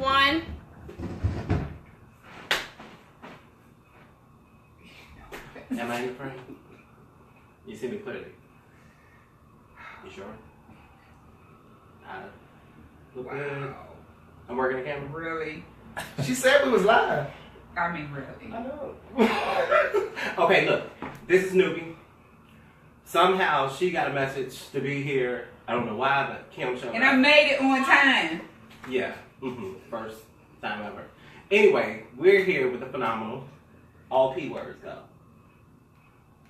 one. Am I in the frame? You see me clearly. You sure? Look good. I'm working the camera. Really? She said we was live. I mean, really. I know. Okay, look. This is Nuby. Somehow she got a message to be here. I don't know why, but Kym showed up. And I made it on time. Yeah. First time ever. Anyway, we're here with the phenomenal. All P words go.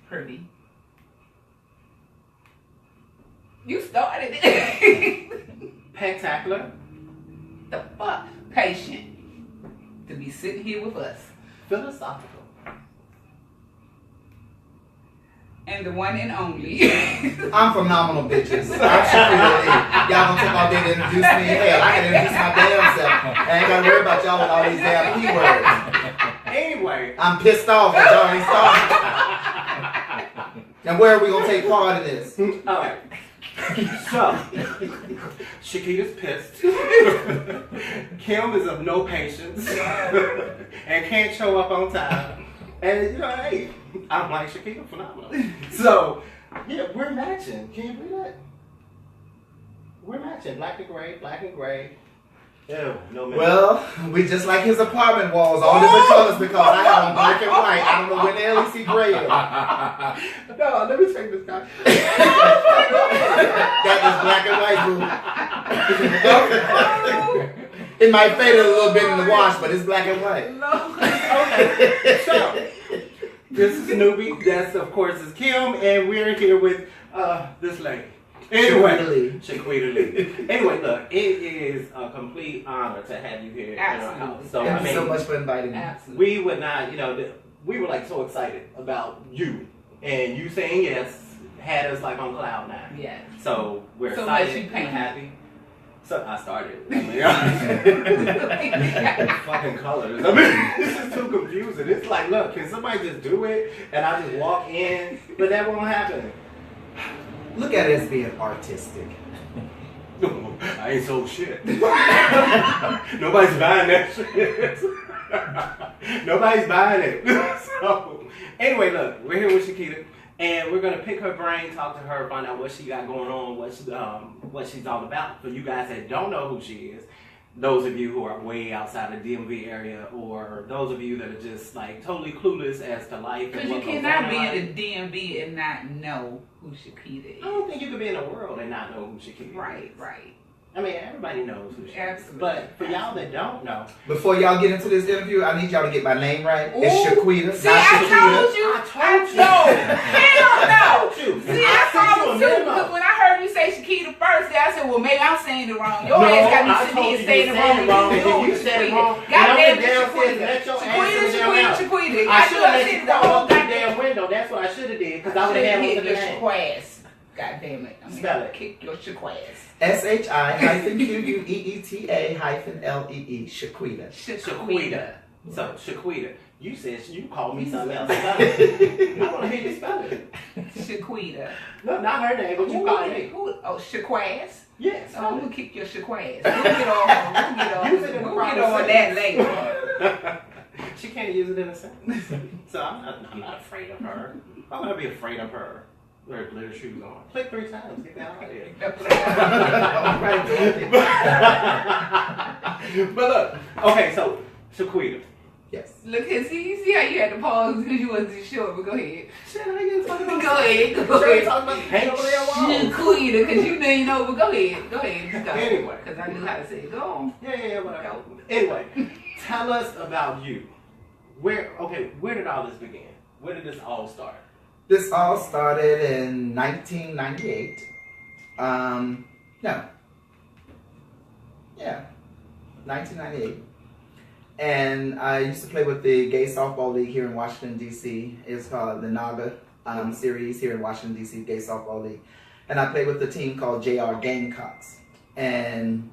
Pretty. You started it. Spectacular. The fuck? Patient. To be sitting here with us. Philosophical. And the one and only. I'm phenomenal, bitches. I'm Shi-Queeta-Lee. Y'all gonna take all day to introduce me? Hell, I can introduce my damn self. I ain't gotta worry about y'all with all these damn keywords. Anyway. I'm pissed off that y'all ain't started. Now where are we gonna take part in this? Alright. So, Shi-Queeta's pissed. Kym is of no patience and can't show up on time. And you know, hey, I'm like Shi-Queeta, phenomenal. So, yeah, we're matching. Can you believe that? We're matching. Black and gray, black and gray. Ew, no man. Well, we just like his apartment walls, all different colors because I have on black and white. I don't know where the hell he see gray at. No, let me take this guy. That is black and white, boo. It might fade a little bit in the wash, but it's black and white. Okay, so this is Nuby. That's of course is Kym, and we're here with this lady. Anyway, Shi-Queeta-Lee. Anyway, look, it is a complete honor to have you here in our house. So Thank you so much for inviting me. Absolutely. We would not, you know, we were like so excited about you, and you saying yes had us like on cloud nine. Yeah. So we're So excited, much we're you happy. So I started. I mean, fucking colors. I mean, this is too confusing. It's like, look, can somebody just do it and I just walk in? But that won't happen. Look at it as being artistic. I ain't sold shit. Nobody's buying that shit. Nobody's buying it. So, anyway, look, we're here with Shi-Queeta, and we're gonna pick her brain, talk to her, find out what she got going on, what she's all about. For you guys that don't know who she is, those of you who are way outside the DMV area, or those of you that are just like totally clueless as to life. Because you cannot be in the DMV and not know who Shi-Queeta is. I don't think you could be in the world and not know who Shi-Queeta is. Right. I mean, everybody knows who she is. Absolutely. But for y'all that don't know, Before y'all get into this interview, I need y'all to get my name right. Ooh. It's Shi-Queeta, See, not I told Shi-Queeta. you. I told you. No. Hell no. See, I sent told you you a too. memo. Because when I heard you say Shi-Queeta first, I said, well, maybe I'm saying it wrong. Your No, ass got me I sitting told here you saying you it said it wrong, wrong. and then you said it wrong. Goddamn, And I went downstairs and let your ass sit down out. Shi-Queeta. I should have let said you the go whole out that goddamn damn window. That's what I should have did, because I would have had hit one your of the name. Shi-Quass. God damn it. I'm Spell gonna it. kick your Shi-Quass. SHI-QUEETA-LEE. Shi-Queeta. Shi-Queeta. So, Shi-Queeta. You said you called me something else. I want to hear you spell it. Shi-Queeta. No, not her name, but you called me. Oh, Shi-Quass? Yes. Oh, I'm gonna kick your Shi-Quass. We'll get on that later. She can't use it in a sentence. So I'm not afraid of her. Why would I be afraid of her? Wear glitter shoes on. Click 3 times. Get that out of here. But look. Okay, so Shi-Queeta. Yes. Look, see how you had to pause because you wasn't sure, but go ahead. Shit, I ain't talking about Go ahead. Talking about the paint over there wall. Shi-Queeta, because you know, but go ahead. Just go. Anyway. Because I knew how to say it. Go on. Yeah, whatever. Anyway, tell us about you. Where did all this begin? Where did this all start? This all started in 1998. 1998. And I used to play with the gay softball league here in Washington, D.C. It's called the NAGA series here in Washington, D.C. Gay Softball League. And I played with the team called JR Gamecocks. And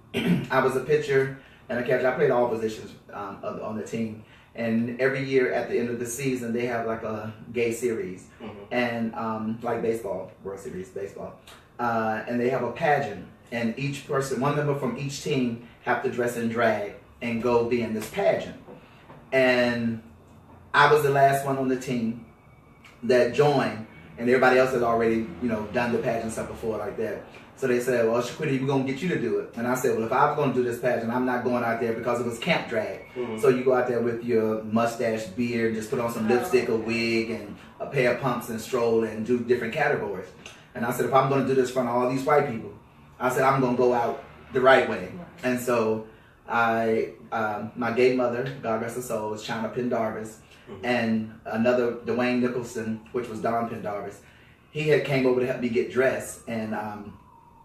I was a pitcher and a catcher. I played all positions on the team. And every year at the end of the season, they have like a gay series. And like baseball, World Series baseball. And they have a pageant. And each person, one member from each team have to dress in drag and go be in this pageant. And I was the last one on the team that joined, and everybody else had already, done the pageant stuff before like that. So they said, well, Shi-Queeta, we're going to get you to do it. And I said, well, if I was going to do this pageant, I'm not going out there because it was camp drag. Mm-hmm. So you go out there with your mustache, beard, just put on some lipstick, a wig, and a pair of pumps and stroll and do different categories. And I said, if I'm going to do this in front of all these white people, I said, I'm going to go out the right way. And so my gay mother, God rest her soul, was China Pendarvis, and another Dwayne Nicholson, which was Don Pendarvis. He had came over to help me get dressed, and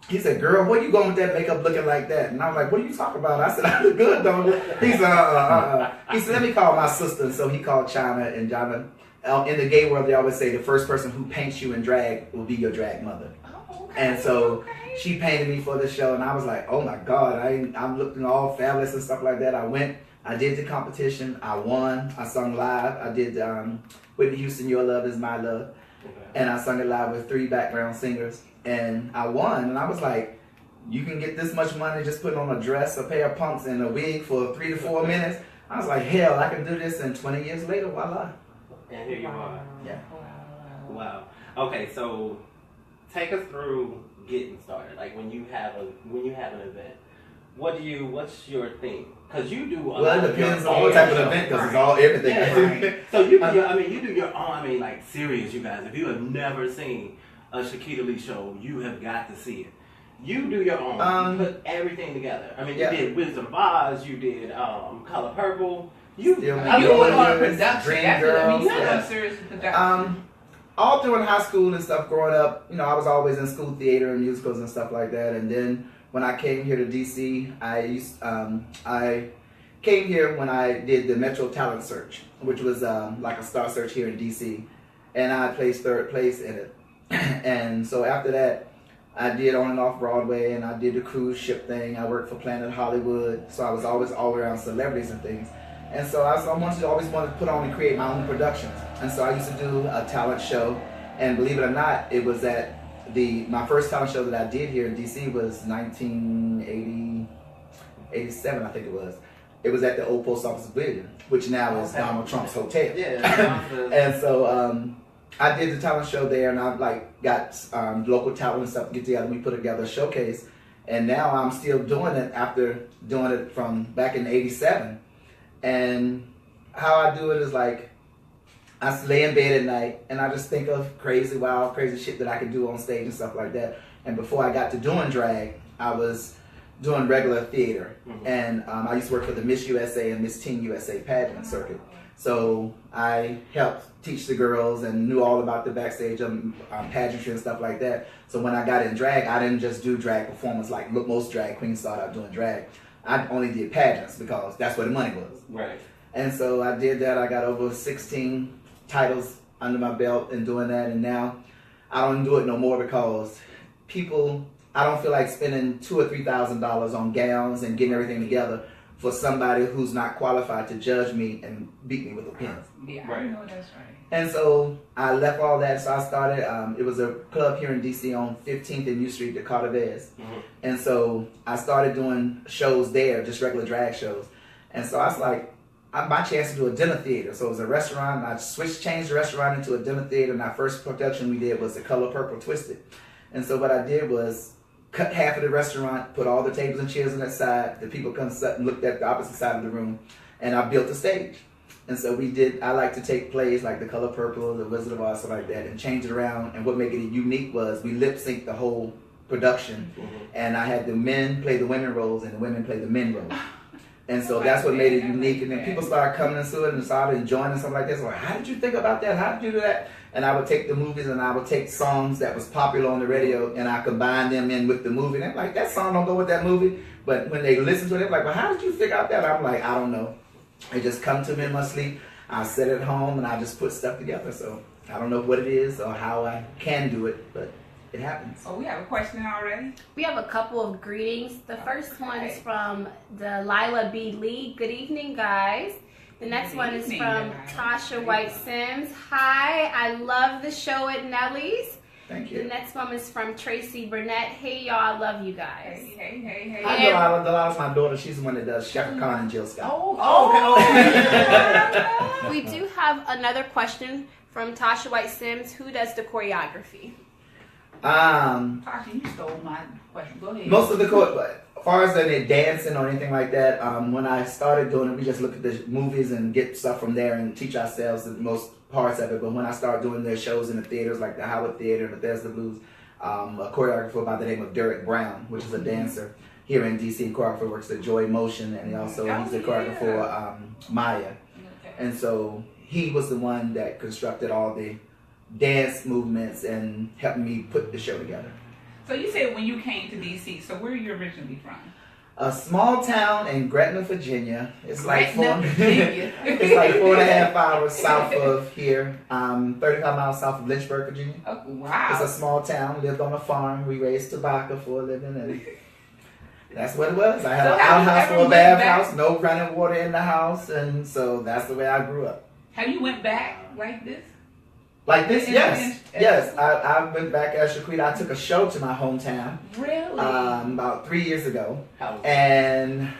he said, girl, what are you going with that makeup looking like that? And I was like, what are you talking about? I said, I look good, don't I? He said, He said, let me call my sister. And so he called China, and China, in the gay world, they always say the first person who paints you in drag will be your drag mother. Oh, okay. And so she painted me for the show, and I was like, oh my God, I'm looking all fabulous and stuff like that. I went, I did the competition, I won, I sung live. I did Whitney Houston, Your Love Is My Love. And I sung it live with 3 background singers. And I won, and I was like, you can get this much money just putting on a dress, a pair of pumps, and a wig for 3 to 4 minutes. I was like, hell, I can do this, and 20 years later, voila. And here you are. Yeah. Wow. Okay, so take us through getting started. Like when you have an event, what's your thing? Because you do it depends on what type of event, because it's all everything. Yeah, right. So you do your own, like serious, you guys. If you have never seen a Shi-Queeta-Lee show, you have got to see it. You do your own. You put everything together. I mean, you did Wizard of Oz. You did Color Purple. You were on production. Dreamgirls. You had a serious production. All through high school and stuff, growing up, I was always in school theater and musicals and stuff like that. And then when I came here to DC, I came here when I did the Metro Talent Search, which was like a star search here in DC, and I placed 3rd place in it. And so after that, I did on and off Broadway, and I did the cruise ship thing. I worked for Planet Hollywood, so I was always all around celebrities and things. And so I always wanted to put on and create my own productions. And so I used to do a talent show, and believe it or not, it was at my first talent show that I did here in DC was 1987, I think it was. It was at the old post office building, which now is Donald Trump's hotel. Yeah. And so I did the talent show there, and I got local talent and stuff to get together. We put together a showcase, and now I'm still doing it after doing it from back in '87. And how I do it is I lay in bed at night, and I just think of crazy shit that I could do on stage and stuff like that. And before I got to doing drag, I was doing regular theater, and I used to work for the Miss USA and Miss Teen USA pageant circuit. So I helped teach the girls and knew all about the backstage pageantry and stuff like that. So when I got in drag, I didn't just do drag performance like most drag queens start out doing drag. I only did pageants because that's where the money was. Right. And so I did that. I got over 16 titles under my belt in doing that. And now I don't do it no more because I don't feel like spending $2,000 or $3,000 on gowns and getting everything together for somebody who's not qualified to judge me and beat me with a pen. Yeah, right. I know that's right. And so I left all that, so I started, it was a club here in DC on 15th and U Street, the Cartavez. And so I started doing shows there, just regular drag shows. And so I was like, my chance to do a dinner theater. So it was a restaurant, and I changed the restaurant into a dinner theater, and our first production we did was The Color Purple Twisted. And so what I did was cut half of the restaurant, put all the tables and chairs on that side, the people come sit and looked at the opposite side of the room, and I built a stage. And so I like to take plays like The Color Purple, The Wizard of Oz, stuff like that, and change it around. And what made it unique was we lip synced the whole production, and I had the men play the women roles and the women play the men roles. And so that's what made it unique. And then people started coming into it and started enjoying it, something like this. So how did you think about that? How did you do that? And I would take the movies and I would take songs that was popular on the radio and I combined them in with the movie. And I'm like, that song don't go with that movie. But when they listen to it, they're like, well, how did you figure out that? I'm like, I don't know. It just come to me in my sleep. I sit at home and I just put stuff together. So I don't know what it is or how I can do it, but it happens. Oh, we have a question already? We have a couple of greetings. The first one is from the Lila B. Lee. Good evening, guys. The next one is from Tasha White Sims. Hi, I love the show at Nellie's. Thank The you. next one is from Tracy Burnett. Hey y'all, love you guys. Hey. I know Delilah's my daughter. She's the one that does Chef Khan and Jill Scott. Oh. We do have another question from Tasha White Sims. Who does the choreography? Tasha, you stole my question. Go ahead. Most of the as far as any dancing or anything like that, when I started doing it, we just look at the movies and get stuff from there and teach ourselves the most parts of it. But when I started doing their shows in the theaters, like the Howard Theater and Bethesda Blues, a choreographer by the name of Derek Brown, which is a dancer here in DC, choreographer works at Joy Motion, and he's the choreographer for Maya. Okay. And so he was the one that constructed all the dance movements and helped me put the show together. So you said when you came to DC, so where are you originally from? A small town in Gretna, Virginia. It's like Virginia. it's like 4.5 hours south of here. 35 miles south of Lynchburg, Virginia. Oh, wow. It's a small town. Lived on a farm. We raised tobacco for a living, and that's what it was. I had an outhouse for a bathhouse, no running water in the house, and so that's the way I grew up. Have you went back like this? Like this, yes. I went back at Shi-Queeta. I took a show to my hometown. Really? About 3 years ago. Oh. And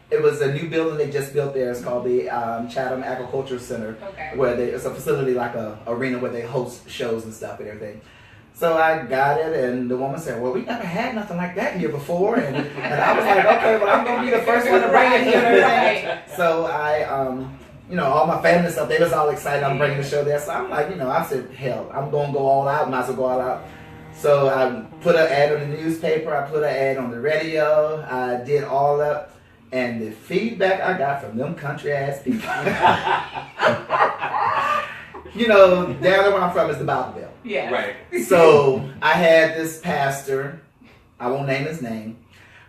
it was a new building they just built there. It's called the Chatham Agricultural Center. Okay. Where it's a facility like a arena where they host shows and stuff and everything. So I got it, and the woman said, well, we never had nothing like that here before. And I was like, okay, well, I'm going to be the first one to bring it here and everything. Right. So I... all my family and stuff, they was all excited I'm bringing the show there. So I'm like, I said, hell, I'm going to go all out. Might as well go all out. So I put an ad on the newspaper. I put an ad on the radio. I did all that. And the feedback I got from them country ass people. Down there where I'm from is the Bible Belt. Yeah. Right. So I had this pastor, I won't name his name,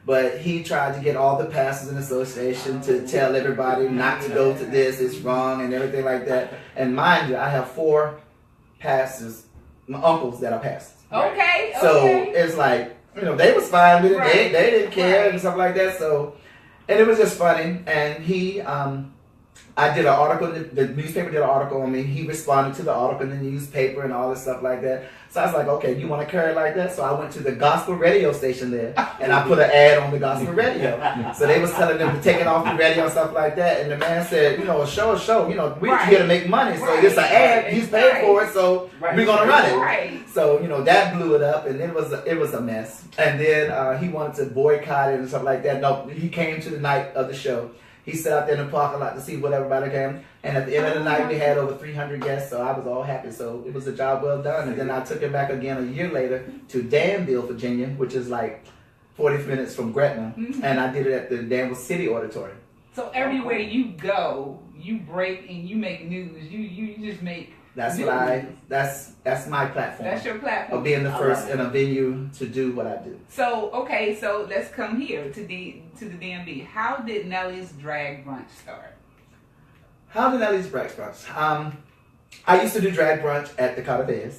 but he tried to get all the pastors in the association to tell everybody not to go to this, it's wrong, and everything like that. And mind you, I have 4 pastors, my uncles that are pastors. Okay. So it's like, they was fine with it. Right. They didn't care Right. and stuff like that. So, and it was just funny. And he, I did an article, the newspaper did an article on me. He responded to the article in the newspaper and all this stuff like that. So I was like, okay, you want to carry it like that? So I went to the gospel radio station there, and I put an ad on the gospel radio. So they was telling them to take it off the radio and stuff like that. And the man said, a show, we're here to make money. So it's an ad, he's paid for it, so we're going to run it. Right. So, that blew it up, and it was a mess. And then he wanted to boycott it and stuff like that. No, he came to the night of the show. He sat out there in the parking lot to see what everybody came. And at the end of the night, we had over 300 guests, so I was all happy. So it was a job well done. And then I took it back again a year later to Danville, Virginia, which is like 40 minutes from Gretna. Mm-hmm. And I did it at the Danville City Auditorium. So everywhere you go, you break and you make news. You just make That's news. That's my platform. That's your platform. Of being the first in a venue to do what I do. So let's come here to the DMV. How did Nellie's Drag Brunch start? How did Nellie's Drag Brunch? I used to do drag brunch at the Carter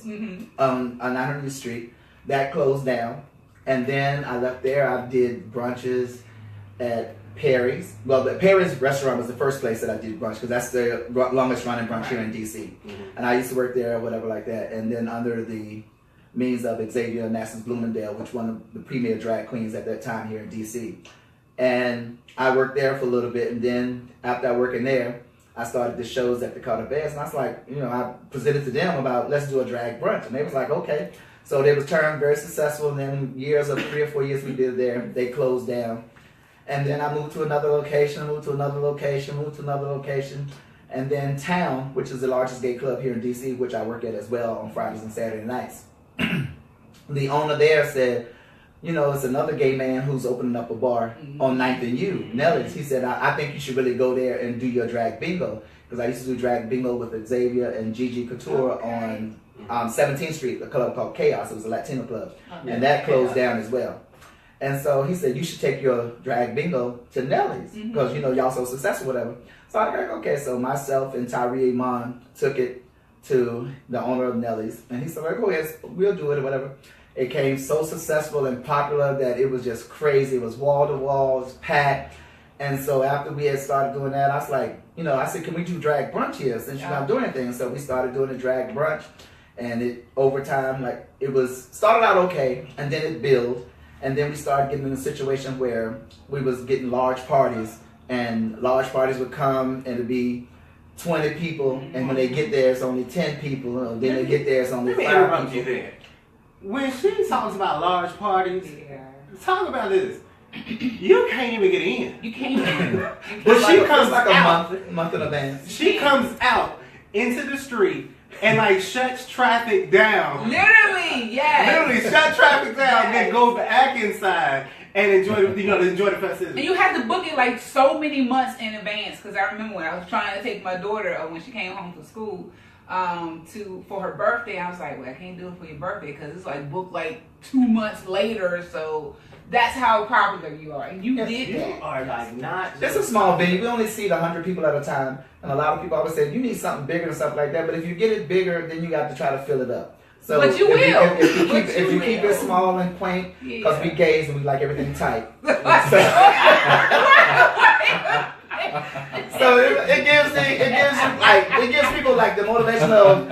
on 900 Street. That closed down. And then I left there. I did brunches at Perry's. Well, the Perry's restaurant was the first place that I did brunch because that's the longest running brunch here in DC. And I used to work there, whatever like that. And then under the means of Xavier Nass's Bloomingdale, which one of the premier drag queens at that time here in DC. And I worked there for a little bit. And then after I working there, I started the shows at the Carter Bears. And I was like, I presented to them about let's do a drag brunch. And they was like, okay. So they was turned very successful. And then 3 or 4 years we did there, they closed down. And then I moved to another location, moved to another location. And then Town, which is the largest gay club here in DC, which I work at as well on Fridays and Saturday nights. The owner there said, it's another gay man who's opening up a bar on 9th and U, Nellie's. He said, I think you should really go there and do your drag bingo. Because I used to do drag bingo with Xavier and Gigi Couture on 17th Street, a club called Chaos. It was a Latino club. And that closed down as well. And so he said, you should take your drag bingo to Nellie's because, y'all so successful, whatever. So I was like, okay. So myself and Tyree Iman took it to the owner of Nellie's. And he said, go ahead, we'll do it or whatever. It came so successful and popular that it was just crazy. It was wall to wall, it was packed. And so after we had started doing that, I was like, I said, can we do drag brunch here since you're not doing anything? So we started doing a drag brunch. And it over time, like it was started out okay, and then it built, and then we started getting in a situation where we was getting large parties, and large parties would come and it'd be 20 people, and when they get there, it's only 10 people. Then they get there, it's only Let me 5 interrupt people. you there. When she talks about large parties, talk about this. You can't even get in. You can't. But she It's comes like out. a month in advance. She comes out into the street and like shuts traffic down. Literally, yes. Literally shut traffic down, Yes. then goes back inside and enjoy the festivities. And you have to book it like so many months in advance. Because I remember when I was trying to take my daughter when she came home from school for her birthday. I was like, well, I can't do it for your birthday because it's like booked like 2 months later. So that's how popular you are. And you did You that. are like not. It's a small venue. We only seat 100 people at a time, and a lot of people always say you need something bigger and stuff like that. But if you get it bigger, then you got to try to fill it up. So But you if will. If you keep it small and quaint, because we gays and we like everything tight. So it gives people like the motivation of,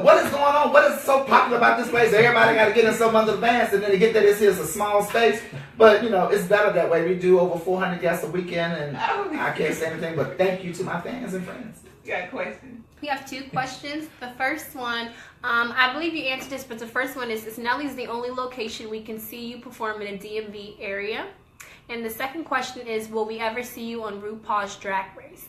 what is going on? What is so popular about this place? Everybody got to get in some months advance, and then to get there, this is a small space. But it's better that way. We do over 400 guests a weekend, and I can't say anything but thank you to my fans and friends. You got a question? We have 2 questions. The first one, I believe you answered this, but the first one is Nellie's the only location we can see you perform in a DMV area? And the second question is, will we ever see you on RuPaul's Drag Race?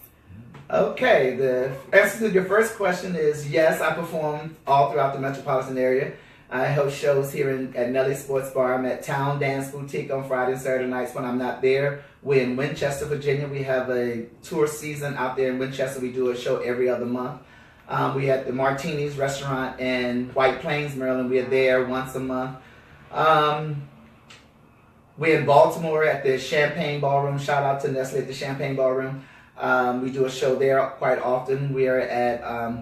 Okay, the answer to your first question is yes, I perform all throughout the metropolitan area. I host shows here at Nellie's Sports Bar. I'm at Town Dance Boutique on Friday and Saturday nights when I'm not there. We're in Winchester, Virginia. We have a tour season out there in Winchester. We do a show every other month. We at the Martini's restaurant in White Plains, Maryland. We are there once a month. We're in Baltimore at the Champagne Ballroom. Shout out to Nestle at the Champagne Ballroom. We do a show there quite often. We are at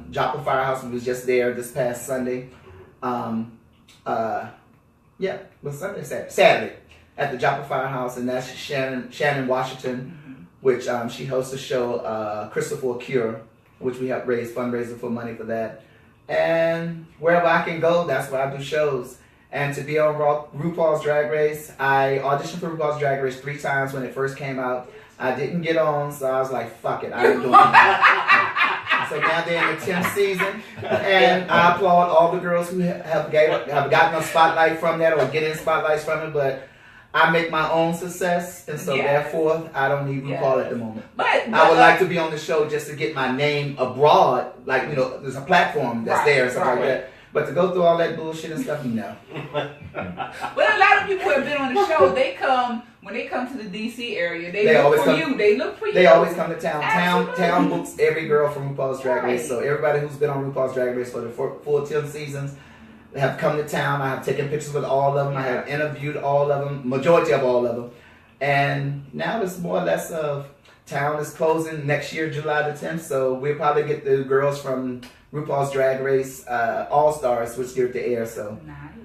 Joppa Firehouse. We was just there this past Sunday. Saturday at the Joppa Firehouse, and that's Shannon Washington, which she hosts a show, Crystal for a Cure, which we help raise fundraising for money for that. And wherever I can go, that's where I do shows. And to be on RuPaul's Drag Race, I auditioned for RuPaul's Drag Race 3 times when it first came out. I didn't get on, so I was like, fuck it, I ain't doing it. So now they're in the 10th season, and I applaud all the girls who have gotten a spotlight from that or getting spotlights from it, but I make my own success, and so therefore, I don't need RuPaul at the moment. But I would like to be on the show just to get my name abroad, like, there's a platform that's there and stuff like that. But to go through all that bullshit and stuff, no. Well, a lot of people have been on the show. When they come to the DC area, they look for you. They look for you. They always come to town. Absolutely. Town books every girl from RuPaul's Drag Race. So everybody who's been on RuPaul's Drag Race for the full 10 seasons, they have come to town. I have taken pictures with all of them. I have interviewed all of them, majority of all of them. And now it's more or less of town is closing next year, July the 10th. So we'll probably get the girls from RuPaul's Drag Race All-Stars, which get to air. So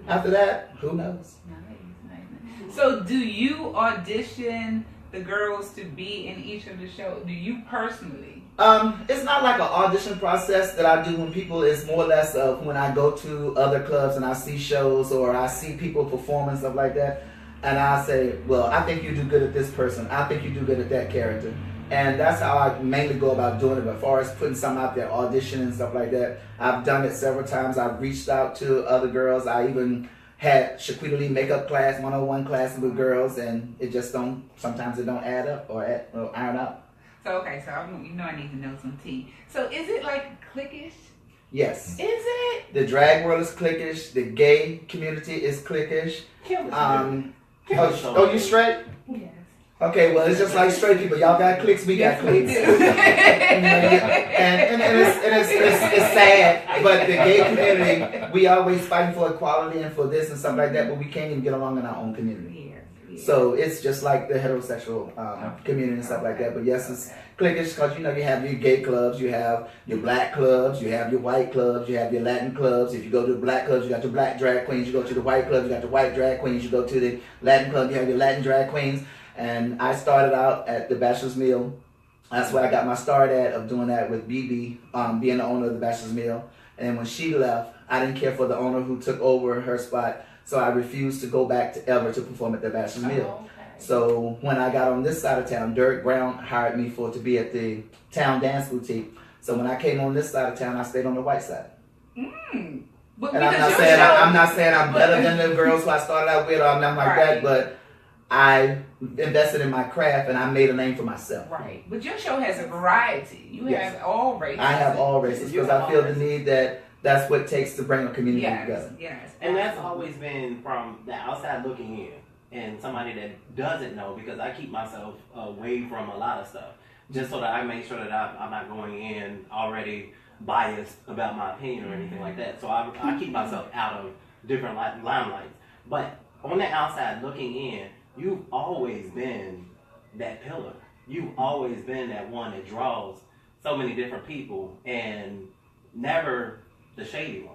after that, who knows? Nice. So do you audition the girls to be in each of the shows? Do you personally? It's not like an audition process that I do when people, it's more or less of when I go to other clubs and I see shows or I see people perform and stuff like that. And I say, well, I think you do good at this person. I think you do good at that character. And that's how I mainly go about doing it. But as far as putting something out there, auditioning and stuff like that, I've done it several times. I've reached out to other girls. I even had Shi-Queeta-Lee makeup class, 101 classes with girls, and it just sometimes it don't add up or iron out. So, okay, so I need to know some tea. So is it like cliquish? Yes. Is it? The drag world is cliquish. The gay community is cliquish. You straight? Yes. Okay, well, it's just like straight people. Y'all got cliques, we got cliques. and it's sad, but the gay community, we always fighting for equality and for this and stuff like that, but we can't even get along in our own community. So it's just like the heterosexual community and stuff like that. But yes, it's cliquish because you have your gay clubs, you have your black clubs, you have your white clubs, you have your Latin clubs. If you go to the black clubs, you got your black drag queens. You go to the white clubs, you got your white drag queens. You go to the Latin club, you have your Latin drag queens. And I started out at the Bachelor's Meal. That's where I got my start of doing that with BB, being the owner of the Bachelor's Meal. And when she left, I didn't care for the owner who took over her spot, so I refused to go back to ever to perform at the Bachelor's Mill. Okay. So when I got on this side of town, Derek Brown hired me to be at the Town Dance Boutique. So when I came on this side of town, I stayed on the white side. But And I'm not saying I'm better than the girls who I started out with or nothing like that, but I invested in my craft and I made a name for myself. Right. But your show has a variety. You Yes. have all races. I have all races because I feel the need that's what it takes to bring a community together. Yes. And that's always been from the outside looking in and somebody that doesn't know, because I keep myself away from a lot of stuff just so that I make sure that I'm not going in already biased about my opinion or anything like that. So I keep myself out of different limelights. But on the outside looking in, you've always been that pillar. You've always been that one that draws so many different people and never the shady one.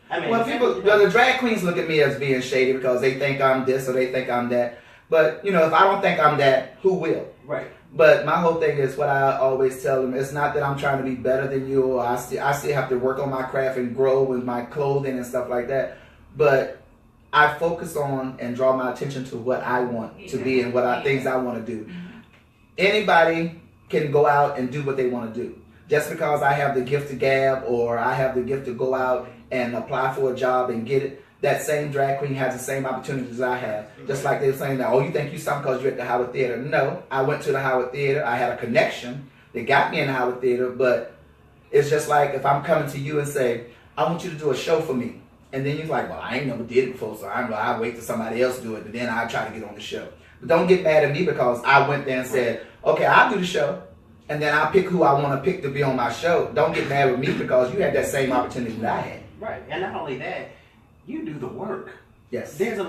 I mean, the drag queens look at me as being shady because they think I'm this or they think I'm that. But, if I don't think I'm that, who will? Right. But my whole thing is what I always tell them. It's not that I'm trying to be better than you, or I still have to work on my craft and grow with my clothing and stuff like that. But I focus on and draw my attention to what I want to be and things I want to do. Anybody can go out and do what they want to do. Just because I have the gift to gab or I have the gift to go out and apply for a job and get it, that same drag queen has the same opportunities I have. Just like they're saying that, oh, you think you something because you're at the Howard Theater. No, I went to the Howard Theater. I had a connection that got me in the Howard Theater, but it's just like if I'm coming to you and say, I want you to do a show for me. And then you're like, well, I ain't never did it before, so I'll wait till somebody else do it, and then I'll try to get on the show. But don't get mad at me because I went there and said, okay, I'll do the show. And then I'll pick who I want to pick to be on my show. Don't get mad with me because you had that same opportunity that I had. Right. And not only that, you do the work. Yes. There's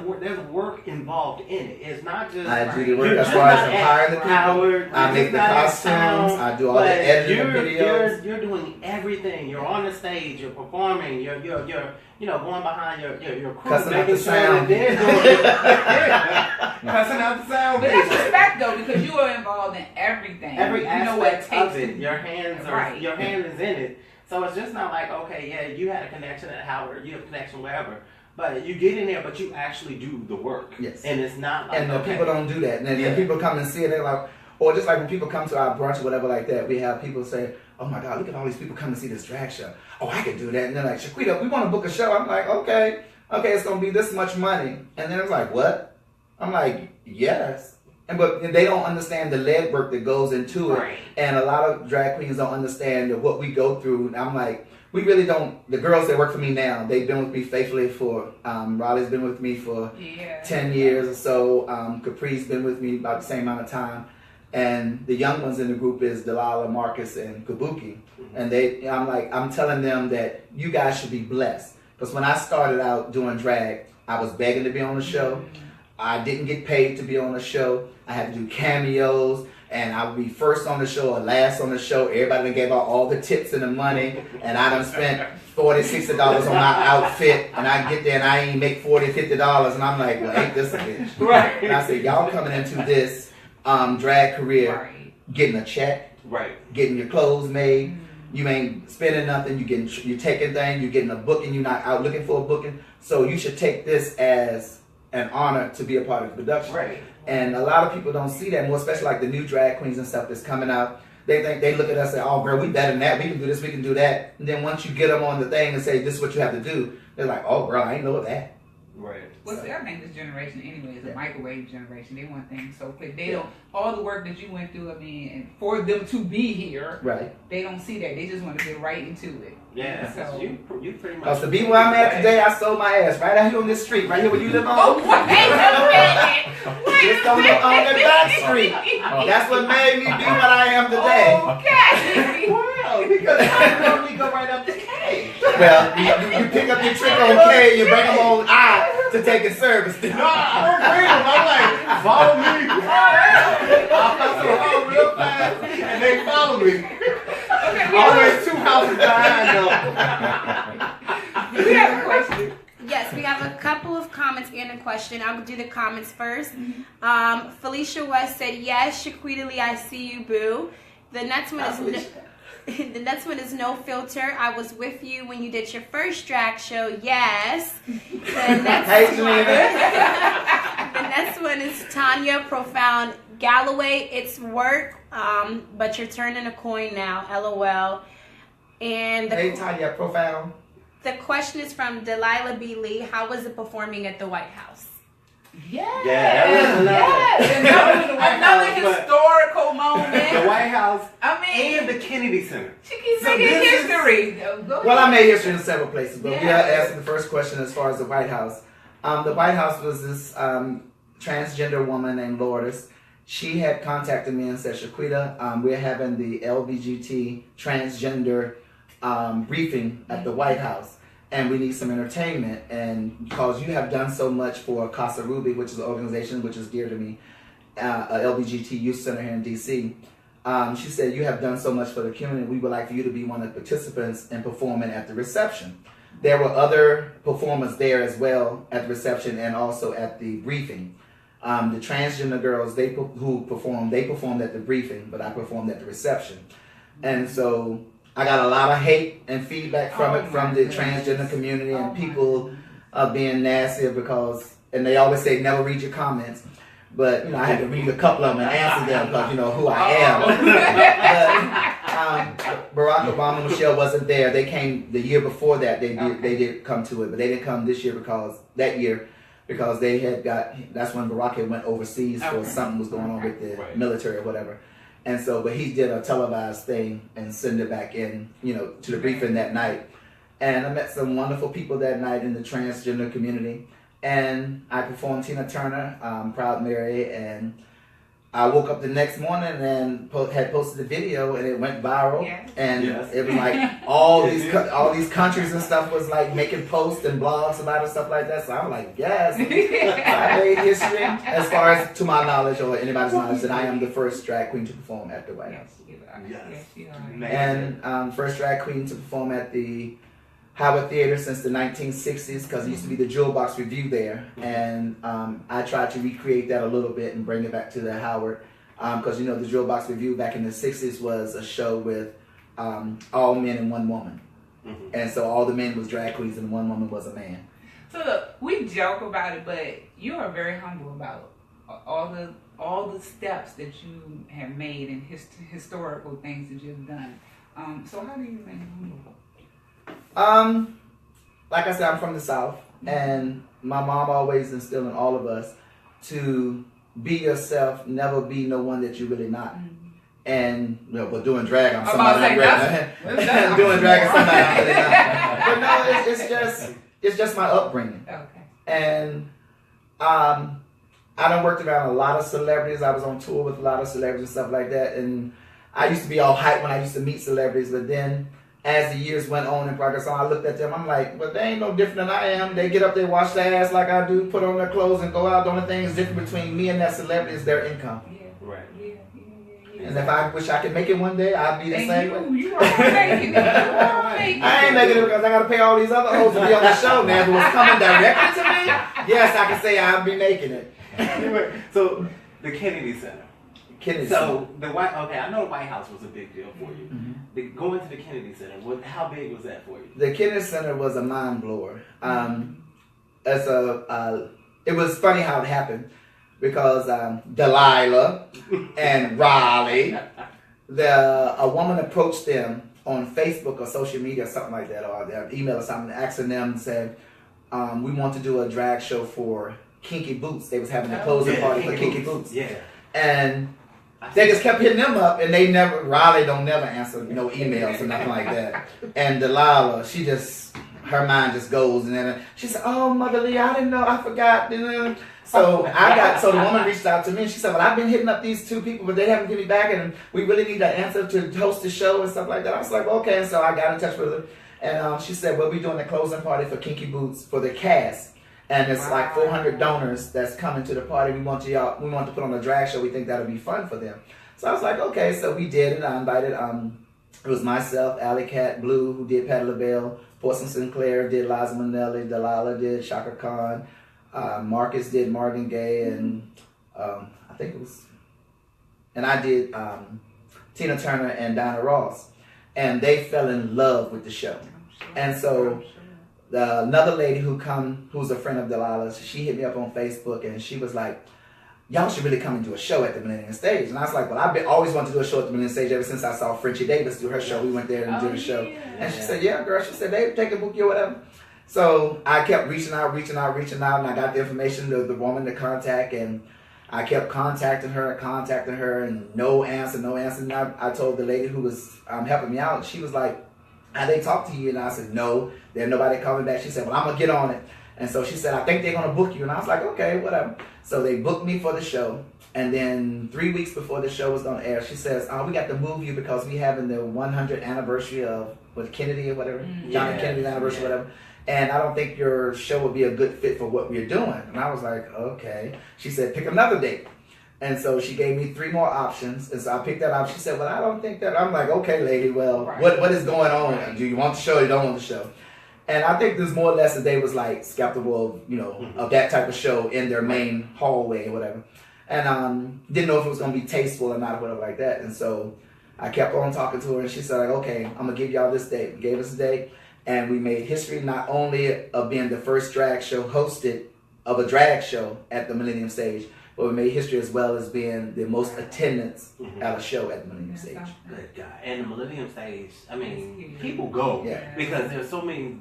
work involved in it. It's not just I do the work as far as hiring the people. I make the costumes. I do all the editing of videos. You're doing everything. You're on the stage. You're performing. You're going behind your crew, cussing out making the sure sound. that they're doing it. Cussing out the sound. But that's respect though, because you are involved in everything. Every aspect of it. to Your hand is in it. So it's just not like, okay, yeah, you had a connection at Howard, you have a connection wherever, but you get in there, but you actually do the work. Yes. And it's not like, and the people don't do that. And then when people come and see it, they're like, or just like when people come to our brunch or whatever like that, we have people say, oh my God, look at all these people coming to see this drag show. Oh, I can do that. And they're like, Shi-Queeta, we want to book a show. I'm like, okay, it's going to be this much money. And then it's like, what? I'm like, yes. But they don't understand the lead work that goes into it. Right. And a lot of drag queens don't understand what we go through. And I'm like, we really don't. The girls that work for me now, they've been with me faithfully for, Raleigh's been with me for 10 years or so. Capri's been with me about the same amount of time. And the young ones in the group is Delilah, Marcus, and Kabuki. And I'm telling them that you guys should be blessed. Because when I started out doing drag, I was begging to be on the show. I didn't get paid to be on the show. I had to do cameos, and I would be first on the show or last on the show. Everybody done gave out all the tips and the money, and I done spent $40, $60 on my outfit, and I get there and I ain't make $40, $50, and I'm like, well, ain't this a bitch? Right. And I said, y'all coming into this drag career, getting a check, getting your clothes made. You ain't spending nothing. You're taking things. You're getting a booking. You're not out looking for a booking. So you should take this as an honor to be a part of the production. Right. And a lot of people don't see that more, especially like the new drag queens and stuff that's coming out. They look at us and say, oh, girl, we better than that. We can do this. We can do that. And then once you get them on the thing and say, this is what you have to do, they're like, oh, girl, I ain't know that. Right. Well, see, I think this generation anyway is a microwave generation. They want things so quick. They don't, all the work that you went through, I mean, and for them to be here, they don't see that. They just want to get right into it. Yeah, so you pretty much. Because to be where I'm at today, I sold my ass right out here on this street, right here where you live on. Oh, wait a minute. Just on the back street. That's what made me be what I am today. Okay. Well, because I normally go right up to K. Well, you pick up your trick on K and you bring them on I to take a service. No, I'm random. I'm like, follow me. I'll pass around real fast, and they follow me. Always 2 houses behind though. We have a question. Yes, we have a couple of comments and a question. I'll do the comments first. Felicia West said, yes, Shi-Queeta-Lee, I see you, boo. The next one is the next one is No Filter. I was with you when you did your first drag show. Yes. The next one is Tanya Profound Galloway. It's work, but you're turning a coin now. LOL. And Hey, Tanya Profound. the question is from Delilah B. Lee. How was it performing at the White House? Yes. Yeah, that was another historical moment. The White House I mean, and the Kennedy Center. she keeps So making this is- history. Well, I made history in several places, but we Yeah. are asking the first question as far as the White House. The White House was this transgender woman named Lourdes. She had contacted me and said, Shi-Queeta, we're having the LBGT transgender briefing at the White House, and we need some entertainment. And because you have done so much for Casa Ruby, which is an organization which is dear to me, a LBGT youth center here in DC, she said, you have done so much for the community. We would like for you to be one of the participants in performing at the reception. There were other performers there as well at the reception and also at the briefing. The transgender girls who performed at the briefing, but I performed at the reception. And so I got a lot of hate and feedback from the transgender community and people being nasty and they always say never read your comments. But, I had to read a couple of them and answer them because, who I am. But Barack Obama and Michelle wasn't there. They came the year before that. They did come to it, but they didn't come this year because they had that's when Barack had went overseas for something was going on with the military or whatever. And so, but he did a televised thing and sent it back in, to the briefing that night. And I met some wonderful people that night in the transgender community. And I performed Tina Turner, Proud Mary, and I woke up the next morning and had posted the video, and it went viral. Yes. And Yes. it was like all these countries and stuff was like making posts and blogs about it and stuff like that. So I'm like, yes, I made history as far as to my knowledge or anybody's knowledge that I am the first drag queen to perform at the White House. Yes, you are. And first drag queen to perform at the Howard Theater since the 1960s, because it used to be the Jewel Box Review there, and I tried to recreate that a little bit and bring it back to the Howard, because the Jewel Box Review back in the 60s was a show with all men and one woman, and so all the men was drag queens and one woman was a man. So look, we joke about it, but you are very humble about all the steps that you have made and historical things that you've done. So how do you remain humble? Like I said, I'm from the South, and my mom always instilled in all of us to be yourself, never be no one that you're really not. And but doing drag, I'm somebody I'm really not. Doing drag, I'm somebody I'm really not. But no, it's just my upbringing. Okay. And I done worked around a lot of celebrities. I was on tour with a lot of celebrities and stuff like that. And I used to be all hyped when I used to meet celebrities, but then as the years went on and progress on, I looked at them, I'm like, well, they ain't no different than I am. They get up, they wash their ass like I do, put on their clothes and go out. The only thing that's different between me and that celebrity is their income. Yeah. Right. Yeah. And if I wish I could make it one day, I'd be the same way. You are making it. I ain't making it because I got to pay all these other hoes to be on the show, man. If it was coming directly to me, yes, I can say I'd be making it. Anyway, so the Kennedy Center. Kennedy So the I know the White House was a big deal for you. Mm-hmm. Going to the Kennedy Center, how big was that for you? The Kennedy Center was a mind blower. It was funny how it happened because Delilah and Raleigh, a woman approached them on Facebook or social media or something like that, or their email or something, asking them and said, we want to do a drag show for Kinky Boots. They was having a closing party for Kinky Boots. Yeah. And they just kept hitting them up, and Raleigh don't never answer no emails or nothing like that. And Delilah, her mind just goes, and then she said, "Oh, Mother Lee, I didn't know, I forgot." So the woman reached out to me, and she said, "Well, I've been hitting up these two people, but they haven't given me back, and we really need an answer to host the show and stuff like that." I was like, "Okay," and so I got in touch with her, and she said, "We'll be doing the closing party for Kinky Boots for the cast." And it's like 400 donors that's coming to the party. We want to put on a drag show. We think that'll be fun for them. So I was like, okay. So we did it. I invited, it was myself, Alley Cat Blue, who did Patti LaBelle, Porson Sinclair did Liza Minnelli, Delilah did Shaka Khan, Marcus did Marvin Gaye, and I think it was, and I did Tina Turner and Diana Ross, and they fell in love with the show. And so another lady who's a friend of Delilah's, she hit me up on Facebook and she was like, y'all should really come and do a show at the Millennium Stage. And I was like, well, always wanted to do a show at the Millennium Stage ever since I saw Frenchie Davis do her show. We went there and did a show. And she said, yeah, girl. She said, they can book you or whatever. So I kept reaching out, and I got the information of the woman to contact, and I kept contacting her, and no answer. And I told the lady who was helping me out, she was like, "Have they talked to you?" And I said, "No, there's nobody coming back." She said, "Well, I'm gonna get on it." And so she said, "I think they're gonna book you." And I was like, "Okay, whatever." So they booked me for the show, and then 3 weeks before the show was gonna air, she says, "We got to move you because we having the 100th anniversary of Kennedy or whatever, John F. Kennedy's anniversary, whatever. And I don't think your show would be a good fit for what we're doing." And I was like, okay. She said, "Pick another date." And so she gave me 3 more options. And so I picked that option. She said, "Well, I don't think that." I'm like, "Okay, lady, well, what is going on? Do you want the show or you don't want the show?" And I think there's more or less that they was like skeptical of, of that type of show in their main hallway or whatever. And didn't know if it was going to be tasteful or not or whatever like that. And so I kept on talking to her and she said, like, "Okay, I'm going to give y'all this date." We gave us a date. And we made history not only of being the first drag show hosted of a drag show at the Millennium Stage, but we made history as well as being the most attendance at a show at the Millennium Stage. Good God. And the Millennium Stage, I mean, people go because there's so many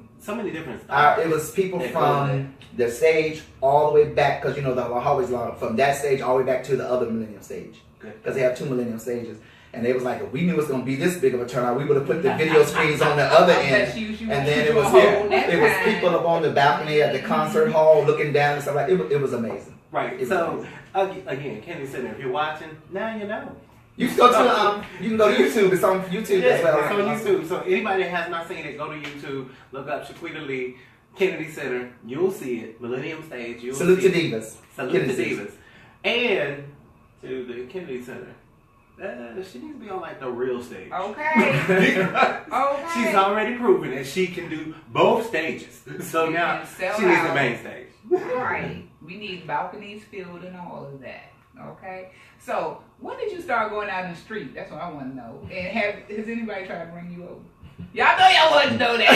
different styles. It was people from the stage all the way back, because the hallway's long, from that stage all the way back to the other Millennium Stage. Because they have 2 Millennium Stages. And they was like, if we knew it was going to be this big of a turnout, we would have put the video screens on the other end. And then it was people up on the balcony at the concert hall looking down and stuff like that. It was amazing. Right. So, again, Kenny Center, if you're watching, now you know. You can go to YouTube. It's on YouTube as well. It's on YouTube. So anybody that has not seen it, go to YouTube, look up Shi-Queeta-Lee, Kennedy Center. You'll see it. Millennium Stage. Salute to Divas. Salute to Divas. And to the Kennedy Center. She needs to be on like the real stage. Okay. She's already proven that she can do both stages. So now she needs the main stage. Right. We need balconies filled and all of that. Okay. So when did you start going out in the street? That's what I want to know. And has anybody tried to bring you over? Y'all know y'all wouldn't know that.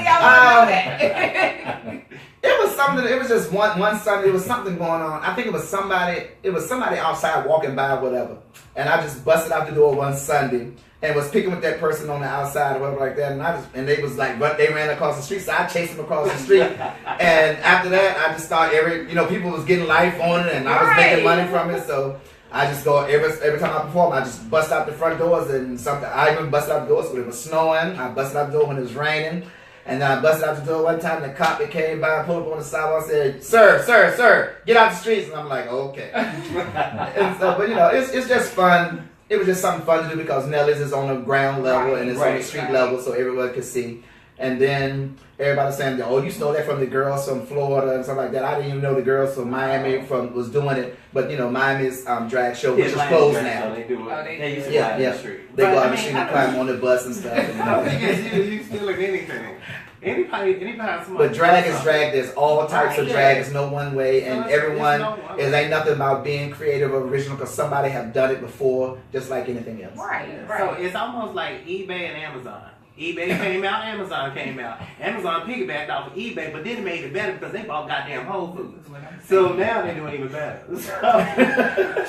Y'all wouldn't know that. It was something. It was just one Sunday. It was something going on. I think it was somebody. It was somebody outside walking by, or whatever. And I just busted out the door one Sunday and was picking with that person on the outside or whatever like that. And they was like, but they ran across the street, so I chased them across the street. And after that, I just started people was getting life on it, and I was making money from it. So I just go every time I perform, I just bust out the front doors and something. I even busted out the doors when it was snowing. I busted out the door when it was raining. And then I busted out the door one time. The cop that came by and pulled up on the sidewalk and said, Sir, get out the streets." And I'm like, okay. And so, but it's just fun. It was just something fun to do because Nelly's is on the ground level and it's on the street level, so everyone could see. And then everybody was saying, "Oh, you stole that from the girls from Florida and stuff like that." I didn't even know the girls from Miami was doing it, but Miami's drag show, which is closed now. So they do it. They used to yeah. the street. They go out the street and climb on the bus and stuff. I think it's you stealing anything. Anybody. But drag is drag. There's all types of drag. It's no one way, and everyone. It ain't nothing about being creative or original because somebody have done it before, just like anything else. Right. So it's almost like eBay and Amazon. eBay came out, Amazon came out. Amazon piggybacked off of eBay, but then it made it better because they bought goddamn Whole Foods. So now they're doing even better. So,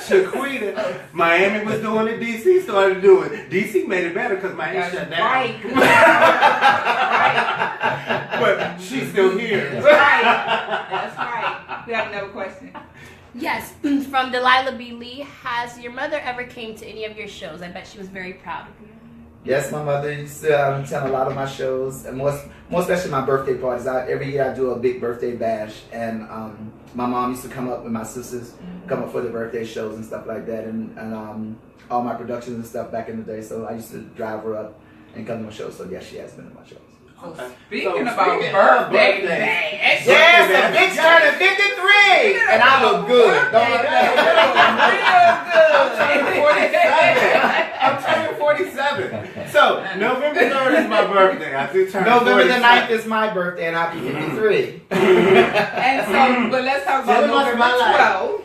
Shi-Queeta, Miami was doing it, DC started doing it. DC made it better because Miami shut down. Right. But she's still here. That's right. That's right. We have another question. Yes, from Delilah B. Lee. Has your mother ever came to any of your shows? I bet she was very proud of you. Yes, my mother used to attend a lot of my shows, and more especially my birthday parties. Every year I do a big birthday bash, and my mom used to come up with my sisters, come up for the birthday shows and stuff like that, and all my productions and stuff back in the day. So I used to drive her up and come to my shows. So yes, she has been to my shows. Okay. Speaking about birthday bash. Yes, the bitch turned 53, and I look good. Don't look I'm turning 47. So November 3rd is my birthday. I do turn November the 9th 47. is my birthday, and I'll be 53. And so, but let's talk about 7 months of November my 12th.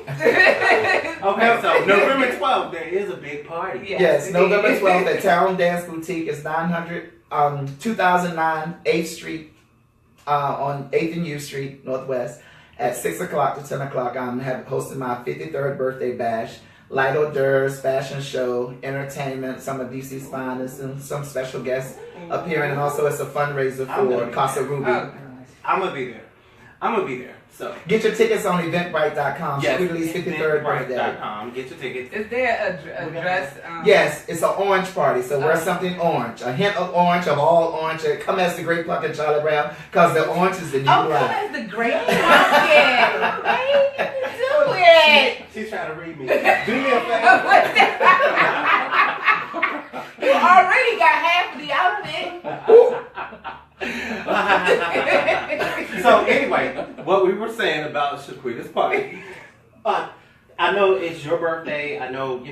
Okay, so November 12th, there is a big party. Yes, November 12th at Town Dance Boutique. It's 2009 8th Street on 8th and U Street Northwest at 6 o'clock to 10 o'clock. I'm hosting my 53rd birthday bash. Light hors d'oeuvres, fashion show, entertainment, some of DC's finest, and some special guests appearing. And also it's a fundraiser for Casa Ruby. Oh, I'm going to be there. I'm going to be there. So Get your tickets on eventbrite.com. yes, Shi-Queeta-Lee's 53rd birthday. eventbrite.com. Get your tickets. is there a dress? Yes, it's an orange party, so wear something orange. A hint of orange, of all orange. Come as the Great Pumpkin, Charlie Brown, because the orange is the new Oh, black. come as the great pumpkin. Do it. She's trying to read me. Do me a favor. You already got half of the outfit. So anyway, what we were saying about Shi-Queeta's party. I know it's your birthday. I know,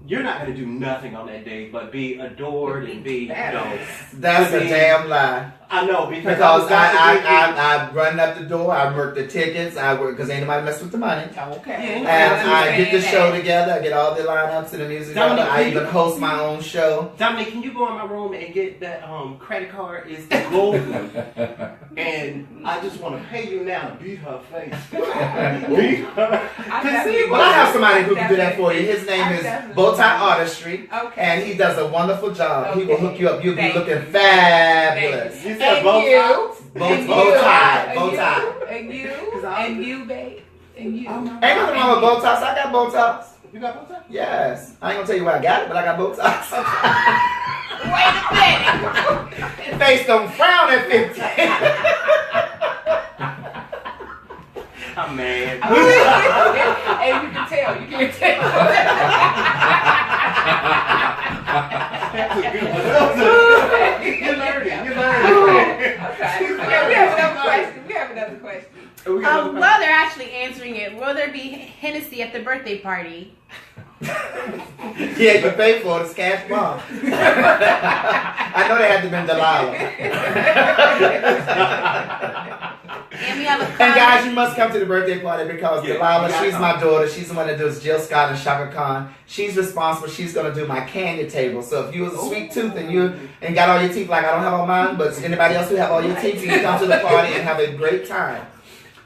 you're not going to do nothing on that day but be adored and be, That's a damn lie. I know, because I run up the door, I work the tickets, because ain't nobody mess with the money. Okay. And I get the show together, I get all the lineups and the music together. I even host my own show. Dominic, can you go in my room and get that credit card? It's the gold and I just want to pay you now to beat her face. Beat her. Well, I have somebody who can do that for you. His name is Bowtie Artistry, Okay. and he does a wonderful job. He will Okay. hook you up. You'll be Thank looking you. fabulous. You said And both you. sides? Bow tie. And you, babe. And you. Ain't nothing wrong with bow ties. I got bow ties. You got both sides? Yes. I ain't gonna tell you where I got it, but I got bow ties. Wait a minute. Face don't frown at 50. I'm mad. And you can tell. You can tell. That's a good one. You're learning. You're learning. Okay. We have another question. Well, they're actually answering it. Will there be Hennessy at the birthday party? Yeah, you pay for it. It's cash bomb. I know they had to been Delilah. And we have a And guys, you must come to the birthday party because Yeah, Delilah, you gotta she's come. my daughter. She's the one that does Jill Scott and Shaka Khan. She's responsible. She's gonna do my candy table. So if you was a sweet tooth and you ain't got all your teeth like I don't have all mine, but anybody else who have all your teeth, you can come to the party and have a great time.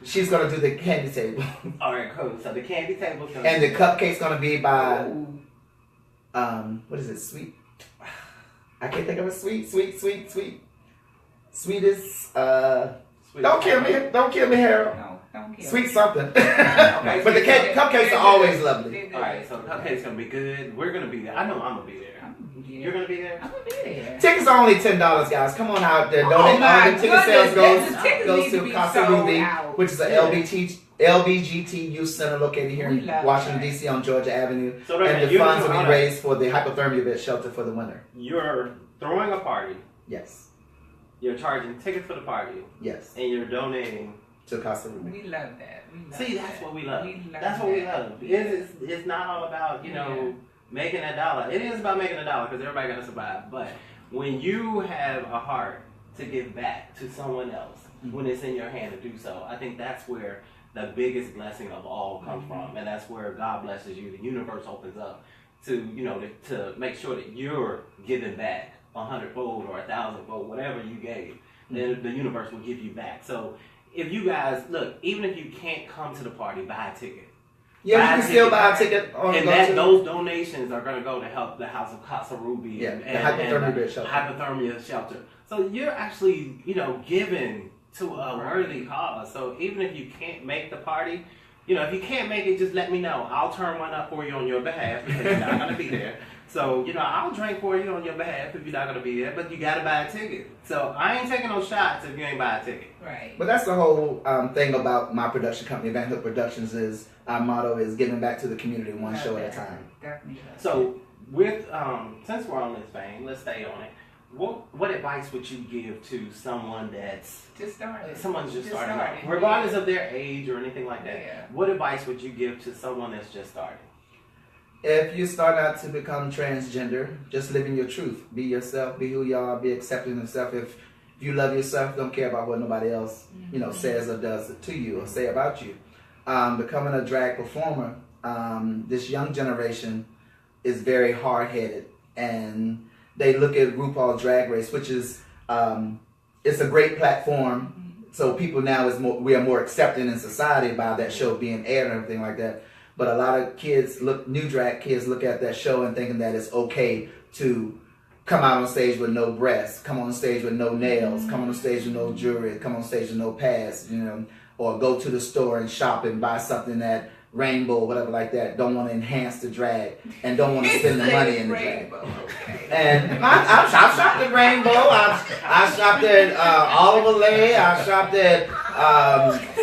She's gonna do the candy table. All right, cool. So the candy table's gonna And the cupcake's gonna be by what is it? Sweet. I can't think of it. Sweetest. Don't kill me. Don't kill me, Harold. No, don't kill. Sweet something. Okay, But the cupcakes are always lovely. All right, so the cupcake's gonna be good. We're gonna be there. I know I'm gonna be there. You're gonna be there. I'm gonna be there. Tickets are only $10, guys. Come on out there. Oh Donate. my All the ticket sales goodness, the tickets goes need to to be Casa sold Ruby, out. which is a LBGT youth center located here We in love Washington, that. D.C. on Georgia Avenue. So And the you're funds will doing be raised for the hypothermia bed shelter for the winter. You're throwing a party. Yes. You're charging tickets for the party, Yes. and you're donating. To Casa Ruby. We love that. We love See, that. that's what we love. We love That's what we that. love. It's not all about making a dollar. It is about making a dollar because everybody got to survive. But when you have a heart to give back to someone else, when it's in your hand to do so, I think that's where the biggest blessing of all comes from, and that's where God blesses you. The universe opens up to to make sure that you're giving back 100-fold or 1,000-fold, whatever you gave. Then the universe will give you back. So if you guys look, even if you can't come to the party, buy a ticket. Yeah, you can still buy a ticket on And those donations are going to go to help the House of Casa Ruby and hypothermia bed shelter. Hypothermia shelter. So you're actually, giving to a worthy cause. So even if you can't make the party, if you can't make it, just let me know. I'll turn one up for you on your behalf because you're not going to be there. So, I'll drink for you on your behalf if you're not going to be there, but you got to buy a ticket. So I ain't taking no shots if you ain't buy a ticket. Right. But that's the whole thing about my production company, Van Hook Productions, is our motto is giving back to the community one show at a time. Definitely. So with since we're on this vein, let's stay on it. What advice would you give to someone that's someone's just starting out, regardless of their age or anything like that? Yeah. What advice would you give to someone that's just starting? if you start out to become transgender, just living your truth. Be yourself, be who you are, be accepting of yourself. If you love yourself, don't care about what nobody else, says or does to you or say about you. Becoming a drag performer, this young generation is very hard-headed, and they look at RuPaul's Drag Race, which is it's a great platform. So people now we are more accepted in society by that show being aired and everything like that. But a lot of new drag kids look at that show and thinking that it's okay to come out on stage with no breasts, come on stage with no nails, come on stage with no jewelry, come on stage with no pads, or go to the store and shop and buy something that rainbow or whatever like that. Don't want to enhance the drag and don't want to spend the money in the drag. And I've shopped at Rainbow. I've shopped at Oliver Lay. I've shopped at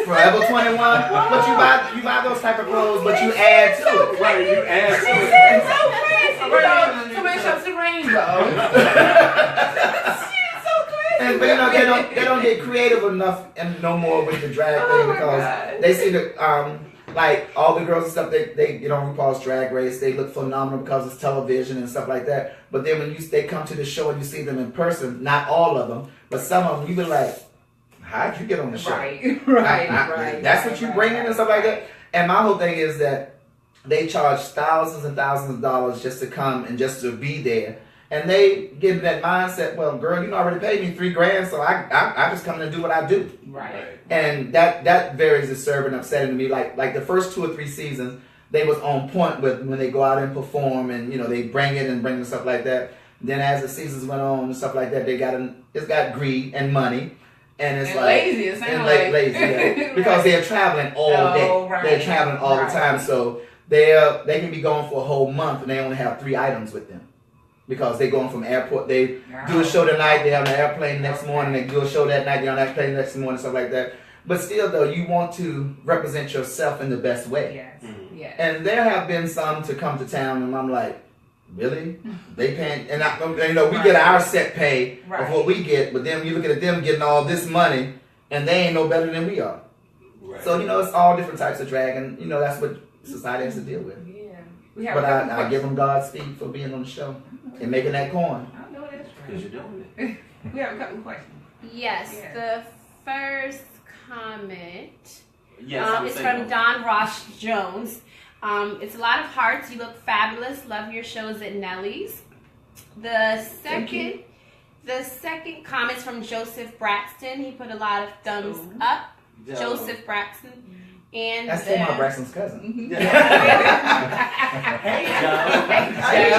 Forever 21. But you buy those type of clothes, but you add to it. Right, you add to it. It's so crazy. Somebody shops at Rainbow. But they don't get creative enough and no more with the drag thing because they see the like all the girls and stuff, they get on RuPaul's Drag Race, they look phenomenal because it's television and stuff like that. But then when they come to the show and you see them in person, not all of them, but some of them, you be like, how'd you get on the show? Right. That's what you bring in and stuff like that. And my whole thing is that they charge thousands and thousands of dollars just to come and just to be there. And they get in that mindset, well, girl, you already paid me $3,000, so I just come and do what I do. Right. And that very disturbing, upsetting to me. Like the first 2 or 3 seasons, they was on point with when they go out and perform, and they bring it and stuff like that. Then as the seasons went on and stuff like that, it's got greed and money, and it's like lazy. It sounds like lazy, yeah. Because they're traveling all day. Right. They're traveling all the time, so they can be gone for a whole month and they only have 3 items with them. Because they're going from airport, they do a show tonight, they have an airplane next morning, they do a show that night, they're on an airplane next morning, stuff like that. But still, though, you want to represent yourself in the best way. Yes. Mm-hmm. Yes. And there have been some to come to town, and I'm like, really? They paying, and we get our set pay of what we get, but then you look at them getting all this money, and they ain't no better than we are. Right. So it's all different types of drag, and that's what society has to deal with. Yeah. But I give them Godspeed for being on the show. And making that coin. I know that's right. Because you're doing it. We have a couple of questions. Yes. The first comment is from Don Ross Jones. It's a lot of hearts. You look fabulous. Love your shows at Nellie's. The second comment's from Joseph Braxton. He put a lot of thumbs up. Joseph Braxton. And that's my Braxton's cousin. Mm-hmm. Hey, Joe.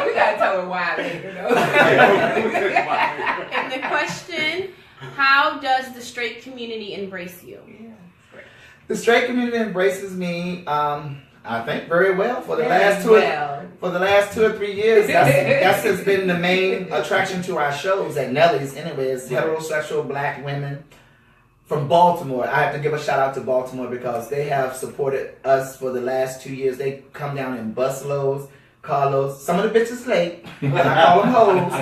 We gotta tell her why later, And the question, how does the straight community embrace you? The straight community embraces me, I think, very well. For the last 2 or 3 years, that's has been the main attraction to our shows at Nellie's. Anyways, heterosexual black women from Baltimore. I have to give a shout out to Baltimore because they have supported us for the last 2 years. They come down in bus loads, car loads. Some of the bitches late, and I call them hoes.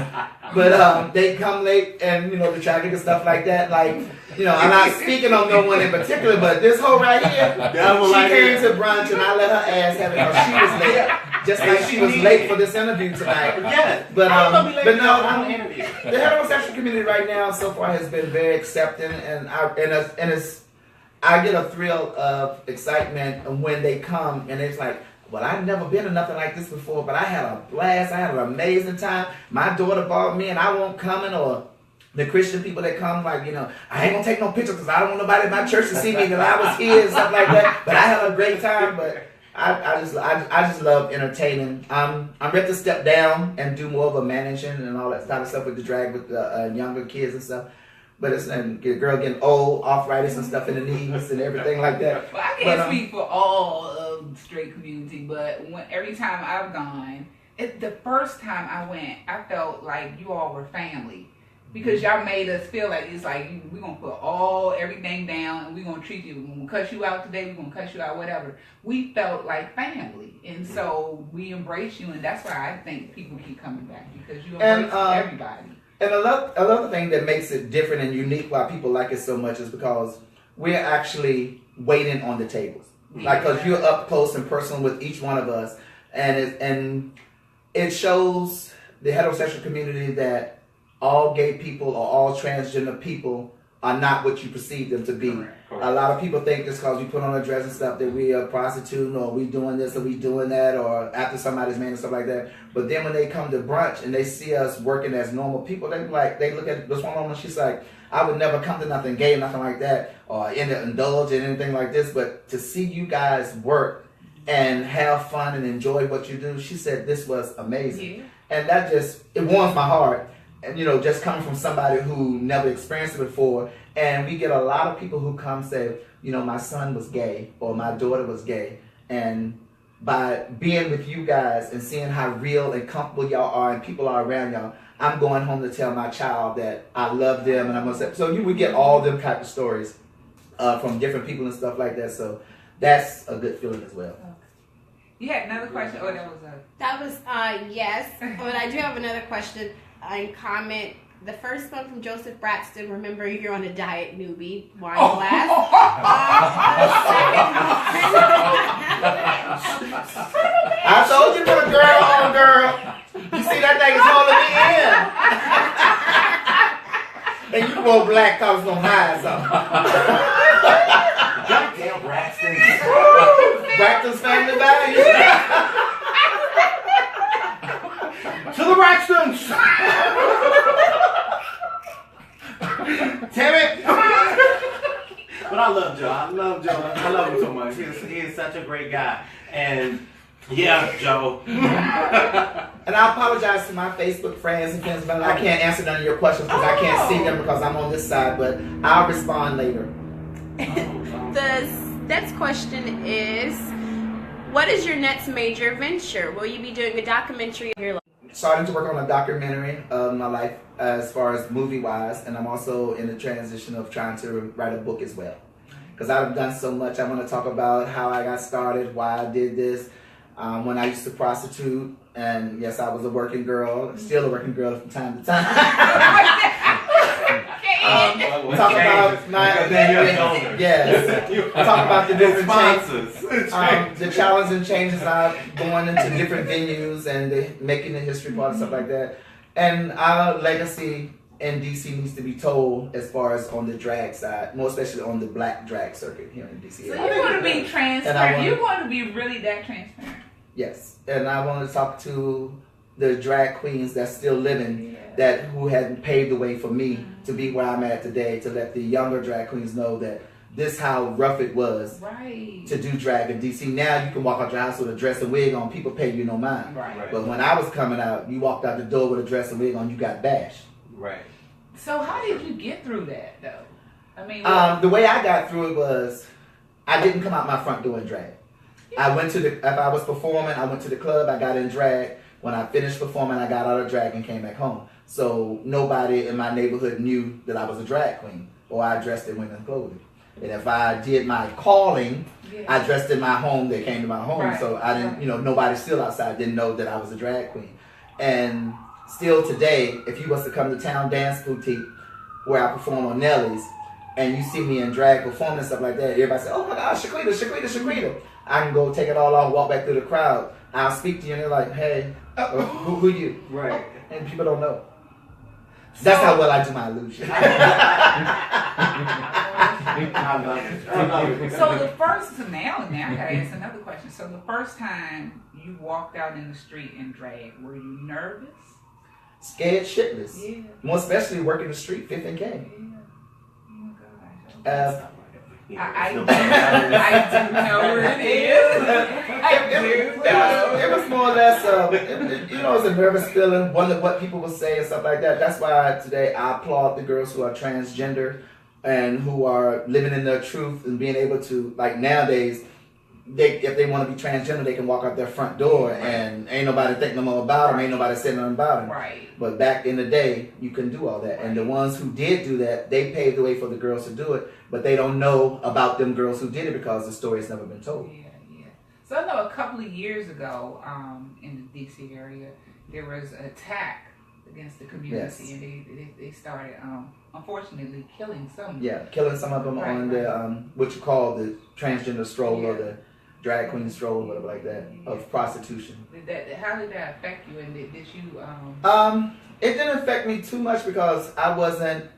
But they come late, and the traffic and stuff like that. Like, I'm not speaking on no one in particular, but this hoe right here, she came to brunch, and I let her ass have it because she was late, just like she was late for this interview tonight. Yeah, but the heterosexual community right now so far has been very accepting, and I get a thrill of excitement when they come, and it's like, well, I've never been to nothing like this before, but I had a blast. I had an amazing time. My daughter bought me, and I won't come, or the Christian people that come, like, I ain't gonna take no pictures because I don't want nobody in my church to see me that I was here and stuff like that. But I had a great time. But I just love entertaining. I'm ready to step down and do more of a managing and all that kind of stuff with the drag with the younger kids and stuff. But it's a girl getting old, arthritis and stuff in the knees and everything like that. Well, I can't speak for all of the straight community, but every time I've gone, the first time I went, I felt like you all were family. Because y'all made us feel like it's like we're going to put everything down and we're going to treat you. We're going to cuss you out today. We're going to cuss you out, whatever. We felt like family. And so we embrace you. And that's why I think people keep coming back. Because you embrace everybody. And another thing that makes it different and unique why people like it so much is because we're actually waiting on the tables. Like, because you're up close and personal with each one of us. And it shows the heterosexual community that all gay people or all transgender people are not what you perceive them to be. Correct. A lot of people think just because we put on a dress and stuff that we are prostituting or we doing this or we doing that or after somebody's man and stuff like that. But then when they come to brunch and they see us working as normal people, they look at this one woman, she's like, I would never come to nothing gay, nothing like that, or indulge in anything like this. But to see you guys work and have fun and enjoy what you do, she said this was amazing. And that just, it warms my heart. And, just coming from somebody who never experienced it before. And we get a lot of people who come say, my son was gay or my daughter was gay. And by being with you guys and seeing how real and comfortable y'all are and people are around y'all, I'm going home to tell my child that I love them and I'm going to say, so we get all them type of stories from different people and stuff like that. So that's a good feeling as well. You had another question? Oh, That was yes. But I do have another question and comment. The first one from Joseph Braxton. Remember, you're on a diet, newbie. Why you laugh? I told you to put a girl on, girl. You see that thing is holding me in. And you wore black cause no highs on. Goddamn Braxton. Braxton's family value. To the Braxtons! Damn it! But I love Joe. I love him so much. He is such a great guy. And yeah, Joe. And I apologize to my Facebook friends and friends, but I can't answer none of your questions because I can't see them because I'm on this side, but I'll respond later. The next question is, what is your next major venture? Will you be doing a documentary of your life? Starting to work on a documentary of my life as far as movie-wise, and I'm also in the transition of trying to write a book as well. Because I've done so much. I want to talk about how I got started, why I did this, when I used to prostitute, and yes, I was a working girl, still a working girl from time to time. Talk about talk about the different changes, the challenges and changes I've going into different venues and making the history part and stuff like that. And our legacy in DC needs to be told as far as on the drag side, more especially on the black drag circuit here in DC. So you want to be transparent. You want to be really that transparent. Yes, and I want to talk to the drag queens that's still living, who hadn't paved the way for me to be where I'm at today, to let the younger drag queens know that this how rough it was to do drag in DC. Now you can walk out your house with a dress and wig on, people pay you no mind. Right. But when I was coming out, you walked out the door with a dress and wig on, you got bashed. Right. So how did you get through that though? I mean, the way I got through it was I didn't come out my front door in drag. I went to if I was performing, I went to the club, I got in drag. When I finished performing, I got out of drag and came back home. So nobody in my neighborhood knew that I was a drag queen or I dressed in women's clothing. And if I did my calling, I dressed in my home, they came to my home. Right. So I didn't, nobody still outside didn't know that I was a drag queen. And still today, if you was to come to Town Dance Boutique, where I perform on Nelly's, and you see me in drag performing and stuff like that, everybody say, oh my God, Shi-Queeta. I can go take it all off, walk back through the crowd. I'll speak to you and they're like, hey, who you? Right. And people don't know. That's how well I do my illusion. So the first, now I gotta ask another question. So the first time you walked out in the street in drag, were you nervous? Scared shitless. Yeah. More especially working the street, 5th and K. Yeah. Oh gosh. I do know where it is. It was more or less, it was a nervous feeling, wonder what people would say and stuff like that. That's why today I applaud the girls who are transgender and who are living in their truth and being able to, like nowadays, if they want to be transgender, they can walk out their front door and ain't nobody think no more about them, ain't nobody saying nothing about them. Right. But back in the day, you couldn't do all that. And the ones who did do that, they paved the way for the girls to do it, but they don't know about them girls who did it because the story has never been told. Yeah. So I know a couple of years ago, in the DC area, there was an attack against the community, and they started, unfortunately, killing some. Yeah, killing some of them on the what you call the transgender stroll or drag queen stroll or whatever like that of prostitution. How did that affect you? And did you? It didn't affect me too much because I wasn't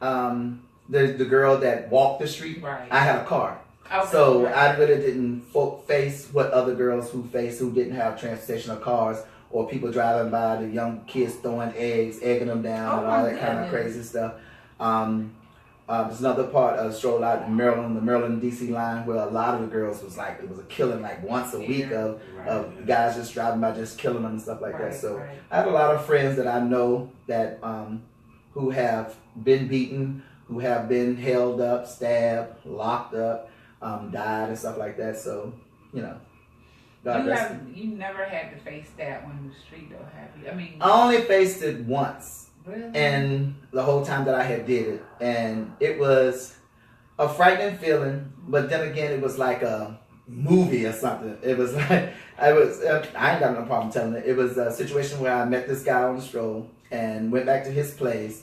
the girl that walked the street. Right. I had a car. Okay, So right. I really didn't face what other girls who didn't have transportation or cars, or people driving by, the young kids throwing eggs, egging them down, and all that kind of crazy stuff. There's another part of stroll out in Maryland, the Maryland DC line, where a lot of the girls was like, it was a killing like once a week of guys just driving by, just killing them and stuff like that. So I had a lot of friends that I know that who have been beaten, who have been held up, stabbed, locked up, died and stuff like that. So, you know, You never had to face that one in the street, though, have you? I mean, I only faced it once. Really? And the whole time that I had did it, and it was a frightening feeling, but then again, it was like a movie or something. It was like, I ain't got no problem telling it. It was a situation where I met this guy on the stroll and went back to his place,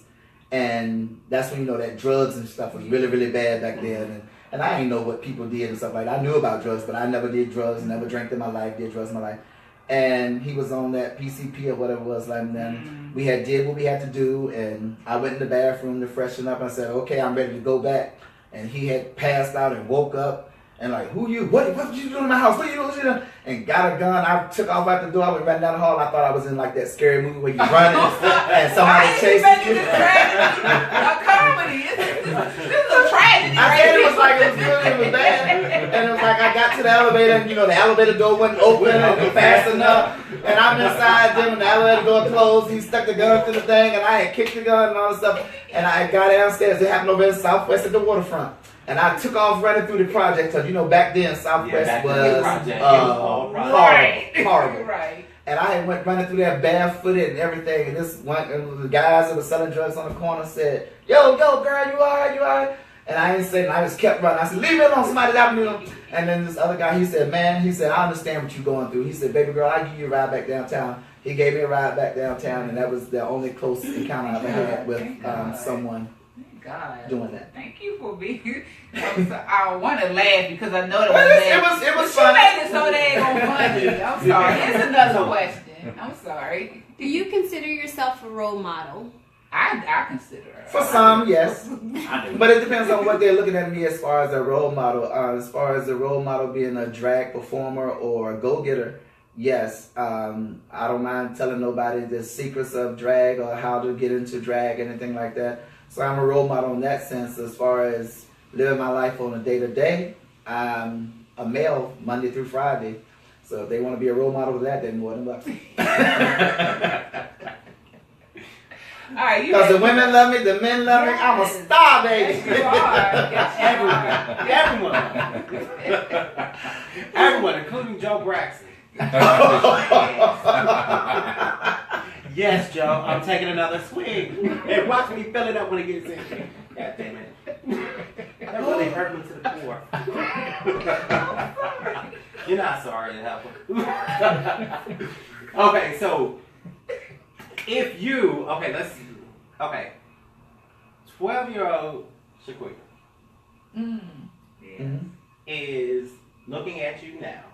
and that's when you know that drugs and stuff was really, really bad back then, and I didn't know what people did and stuff like that. I knew about drugs, but I never did drugs, never drank in my life, did drugs in my life. And he was on that PCP or whatever it was, like, and then we did what we had to do, and I went in the bathroom to freshen up. I said, okay, I'm ready to go back. And he had passed out and woke up, and like, what you doing in my house? What you doing? And got a gun. I took off out the door. I went right down the hall. I thought I was in like that scary movie where you running and somebody chases you. A comedy. This is a tragedy. I said it was like, it was bad. And it was like I got to the elevator, and you know, the elevator door wasn't open fast enough. And I'm inside them, and the elevator door closed. He stuck the gun through the thing, and I had kicked the gun and all this stuff. And I got downstairs. It happened over in Southwest at the waterfront. And I took off running through the project, because you know, back then Southwest was horrible. Right. And I went running through there barefooted and everything. And this one, and the guys that were selling drugs on the corner said, "Yo, girl, you alright? You alright?" And I didn't say nothing. I just kept running. I said, "Leave me alone, somebody got me." And then this other guy, he said, "I understand what you're going through." He said, "Baby girl, I'll give you a ride back downtown." He gave me a ride back downtown, and that was the only close encounter I've ever had with someone doing that. Thank you for being. I want to laugh because I know that it was but fun. you made it so daggone funny. I'm sorry. Here's another question. I'm sorry. Do you consider yourself a role model? I consider her. For some, yes. But it depends on what they're looking at me as far as a role model. As far as a role model being a drag performer or a go-getter, yes. I don't mind telling nobody the secrets of drag or how to get into drag, anything like that. So I'm a role model in that sense. As far as living my life on a day-to-day, I'm a male Monday through Friday. So if they want to be a role model with that, then more than welcome. All right, because the women love me, the men love me. I'm a star, baby. Everyone, including Joe Braxton. Yes, Joe, I'm taking another swing. And watch me fill it up when it gets in. God damn it. That really hurt me to the core. You're not sorry, it happened. Okay, so if you, 12-year-old Shi-Queeta is looking at you now,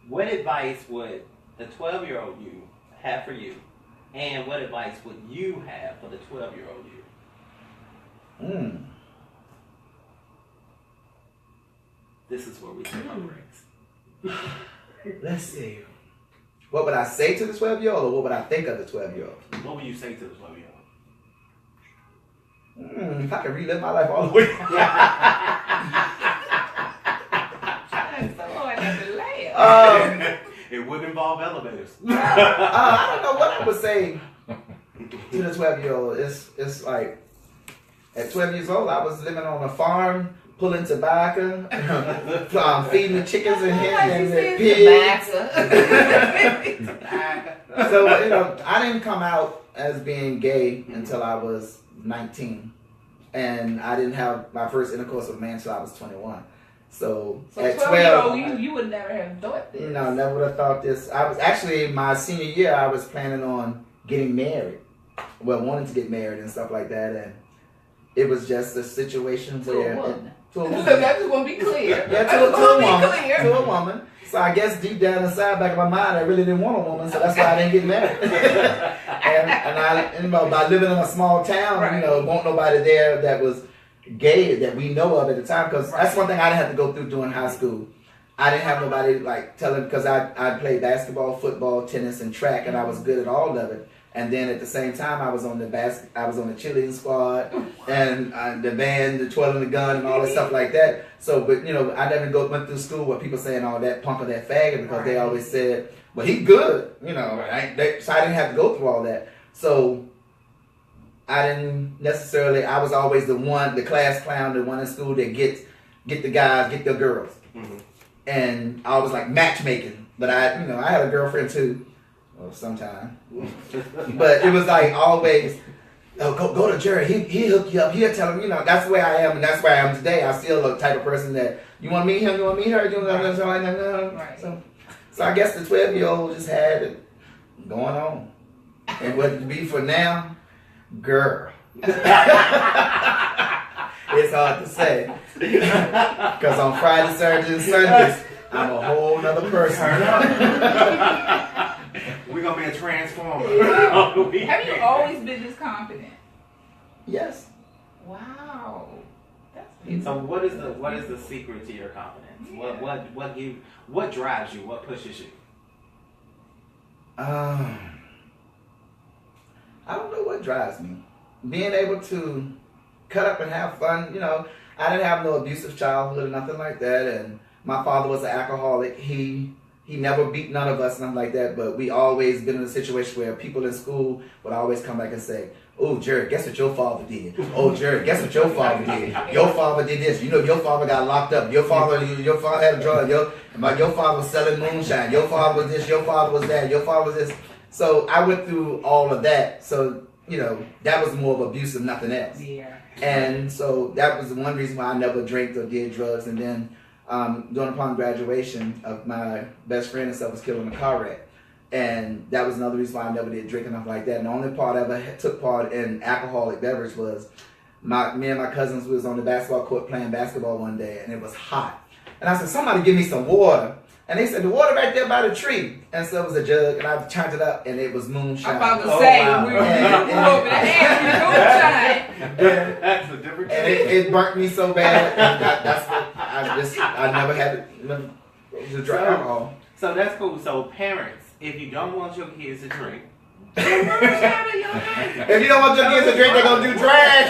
what advice would the 12-year-old you have for you? And what advice would you have for the 12-year-old you? This is where we take our breaks. Let's see. What would I say to the 12-year-old, or what would I think of the 12-year-old? What would you say to the 12-year-old? If I could relive my life all the way. It would involve elevators. I don't know what I would say to the 12-year-old. It's like, at 12 years old, I was living on a farm, pulling tobacco, feeding the chickens and hens and the pigs. So, you know, I didn't come out as being gay until I was 19. And I didn't have my first intercourse with a man until I was 21. So at 12, you would never have thought this. No, never would have thought this. I was actually, my senior year, I was planning on getting married. Well, wanting to get married and stuff like that. And it was just a situation where... To a woman. I just want to be clear. Yeah, to a woman. To a woman. So I guess deep down inside, back of my mind, I really didn't want a woman, so that's why I didn't get married. and I, you know, by living in a small town, you know, won't nobody there that was gay that we know of at the time, because that's one thing I didn't have to go through during high school. I didn't have nobody like telling, because I played basketball, football, tennis, and track, and I was good at all of it. And then at the same time, I was on the cheerleading squad, and the band, the twirling the gun, and all that stuff like that. So, but you know, I never went through school with people saying all that punk or that faggot, because they always said, "Well, he good," you know. So I didn't have to go through all that. So I didn't necessarily. I was always the one, the class clown, the one in school that get the guys, get the girls, and I was like matchmaking. But I had a girlfriend too. Well, sometime. But it was like always, oh, go to Jerry. He hook you up. He'll tell him, you know, that's the way I am, and that's where I am today. I'm still the type of person that you want to meet him, you want to meet her, you want to So I guess the 12-year-old just had it going on. And what it be for now, girl. It's hard to say. Because on Friday, Saturday, and Sundays, I'm a whole nother person. We're going to be a transformer. Have you always been this confident? Yes. Wow. So what is the secret to your confidence? Yeah. What drives you? What pushes you? I don't know what drives me. Being able to cut up and have fun. You know, I didn't have no abusive childhood or nothing like that, and my father was an alcoholic. He never beat none of us, nothing like that, but we always been in a situation where people in school would always come back and say, "Oh, Jared, guess what your father did? Oh, Jared, guess what your father did? Your father did this. You know, your father got locked up. Your father had a drug. Your father was selling moonshine. Your father was this. Your father was that. Your father was this." So I went through all of that. So, you know, that was more of abuse than nothing else. Yeah. And so that was the one reason why I never drank or did drugs. And then during upon graduation of my best friend and stuff was killed in a car wreck. And that was another reason why I never did drink enough like that. And the only part I ever took part in alcoholic beverage was me and my cousins was on the basketball court playing basketball one day, and it was hot. And I said, "Somebody give me some water." And they said, "The water right there by the tree." And so it was a jug, and I turned it up, and it was moonshine. I'm about to say, wow. we were over moonshine. That's a different And it burnt me so bad. And I never had to drink alcohol. So that's cool. So parents, if you don't want your kids to drink, if you don't want your kids to drink, they're gonna do drag.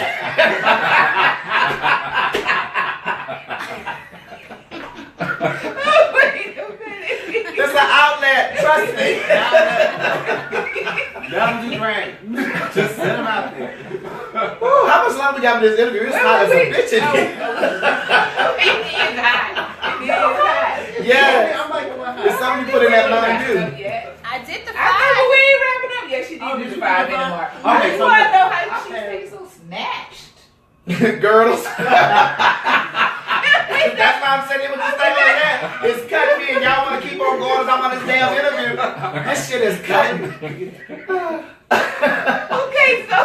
It's an outlet, trust me. let them do drag. Just send them out there. Ooh, how much longer we got in this interview? It's hot as a bitch in here. It is hot. Yeah. I'm like, It's something you put in that line too. I did the I thought 5. we ain't wrapping up. Yeah, she did do the 5 anymore. Okay, I so want to know how she stays so snatched. Girdles. That's why I'm saying it with this thing like that. It's cutting me, and y'all want to keep on going as I'm on this damn interview. This shit is cutting. Okay, so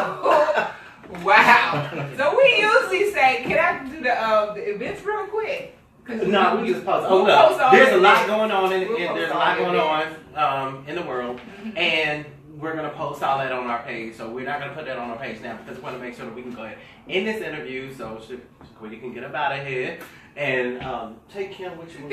wow. So we usually say, "Can I do the events real quick?" No, we just post. We'll Oh, post look, all there's a of lot it. going on We'll post there's a all lot of going on in the world, and we're gonna post all that on our page. So we're not gonna put that on our page now because we want to make sure that we can go ahead in this interview, so you can get up out of here and take Kym with you.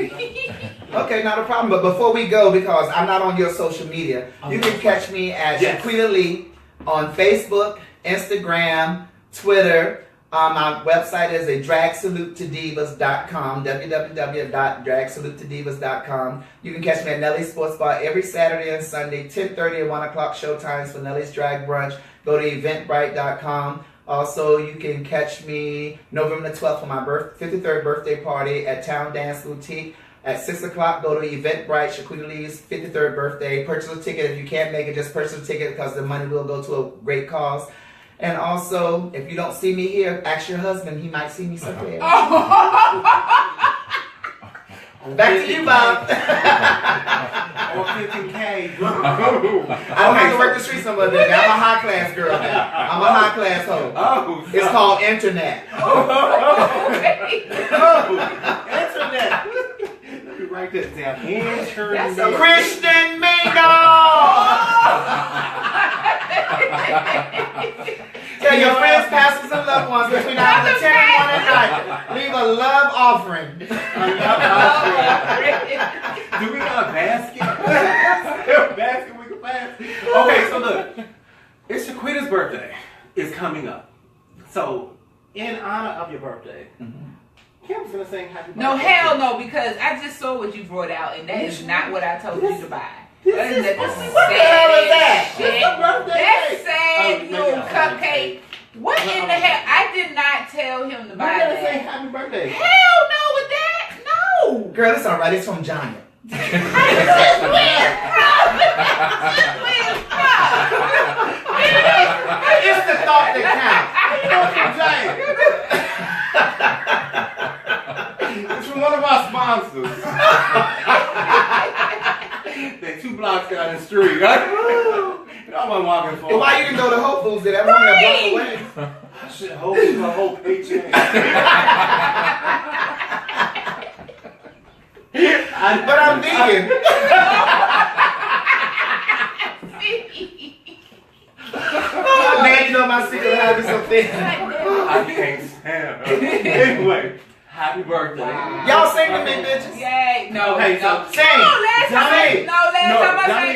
Okay, not a problem. But before we go, because I'm not on your social media, you can catch me at Shi-Queeta-Lee on Facebook, Instagram, Twitter. My website is a dragsalutetodivas.com, www.dragsalutetodivas.com. You can catch me at Nelly's Sports Bar every Saturday and Sunday, 10:30 and 1 o'clock showtimes for Nelly's Drag Brunch. Go to eventbrite.com. Also, you can catch me November the 12th for my 53rd birthday party at Town Dance Boutique. At 6 o'clock, go to Eventbrite, Shi-Queeta-Lee's 53rd birthday. Purchase a ticket. If you can't make it, just purchase a ticket because the money will go to a great cause. And also, if you don't see me here, ask your husband. He might see me somewhere. Back to you, Bob. Or 15K. I don't have to work the streets no more. I'm a high class girl now. I'm a high class hoe. Oh, It's called internet. internet. Let me write write that down. Intern That's Mingo. Christian Mingo! Tell your friends, pastors, and loved ones between hours of 10 and 1 at night. Leave a love offering. Do we got a basket? A basket we can pass? Okay, so look. It's Shi-Queeta's birthday. It's coming up. So, in honor of your birthday, Kym's gonna sing happy birthday. No, hell no, because I just saw what you brought out, and that is not what I told you to buy. What the hell is that? That's sad little cupcake. What in the hell? I did not tell him to buy We're gonna say that. happy birthday. Hell no with that. No. Girl, it's alright. It's from Giant. It's the thought that It's from one of our sponsors. They're 2 blocks down the street. I'm walking for. counts. Why you didn't go to Whole Foods? That was only a block away. I should hold you my whole paycheck. But I'm vegan. Now you know my secret habit so thin. I can't stand her. Anyway, happy birthday. Wow. Y'all sing to me, bitches. Yay. No, Okay, no. so sing. Last time Dominique. I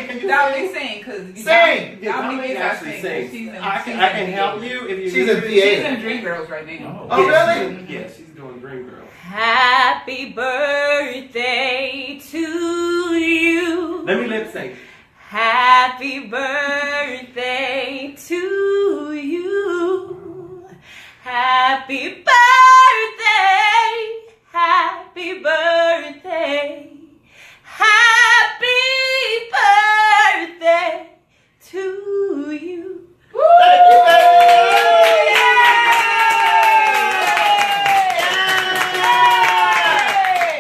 can you Dominique sing, because Sing. Yeah, Dominique actually sings. I can help you if you. She's need a to. PA. She's in Dreamgirls right now. Oh, really? Yeah, she's doing Dream Girl. Happy birthday to you. Let me lip sync. Happy birthday to you. Happy birthday. Happy birthday. Happy birthday to you. Thank you, baby.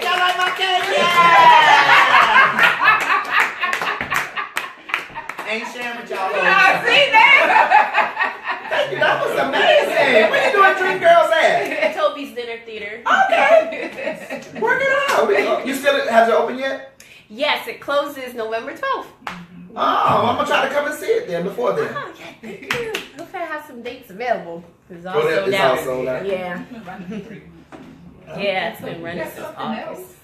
Y'all like my cake? Ain't sharing with y'all. I see that. Thank you. That was amazing. When you doing Dream Girls at? Toby's Dinner Theater. Okay. Work it out. You still has it open yet? Yes, it closes November 12th. Oh, I'm gonna try to come and see it then before then. Oh, yeah, thank you. Hopefully I have some dates available. It's all Oh, that- sold it's out. all sold out. Yeah. Yeah, it's been running since something August. else.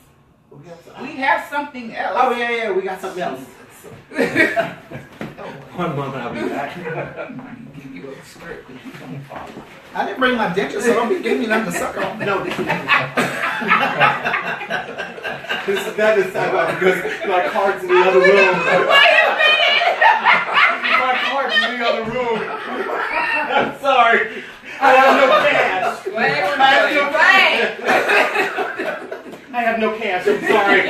We have something else. Oh yeah, we got something else. One moment, I'll be back. Give you a skirt because you don't follow. I didn't bring my dentures, so don't be giving me nothing to suck on. No, this is that is sad because my card's in the other room. Wait a minute! My card's in the other room. I'm sorry. I have no cash. I have no cash. I'm sorry.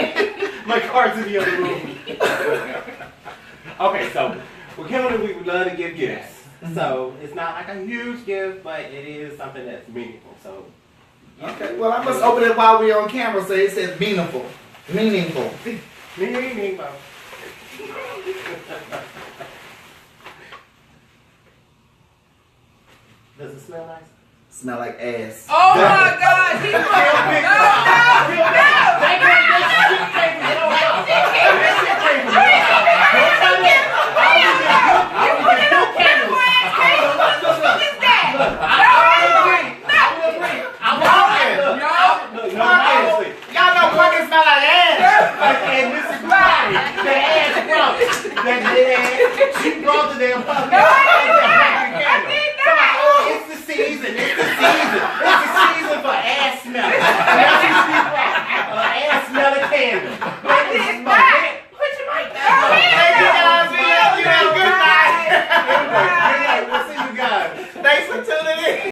My card's in the other room. Okay, so with Kym and Nuby, we would love to give gifts. So it's not like a huge gift, but it is something that's meaningful. So Okay, well, I must open it while we're on camera so it says meaningful. Meaningful. meaningful. Does it smell nice? Smell like ass. Oh my God! He Y'all know pumpkin smell like ass. And this is why the ass brought she brought the damn pumpkin. It's the season. It's the season. It's the season for ass smell.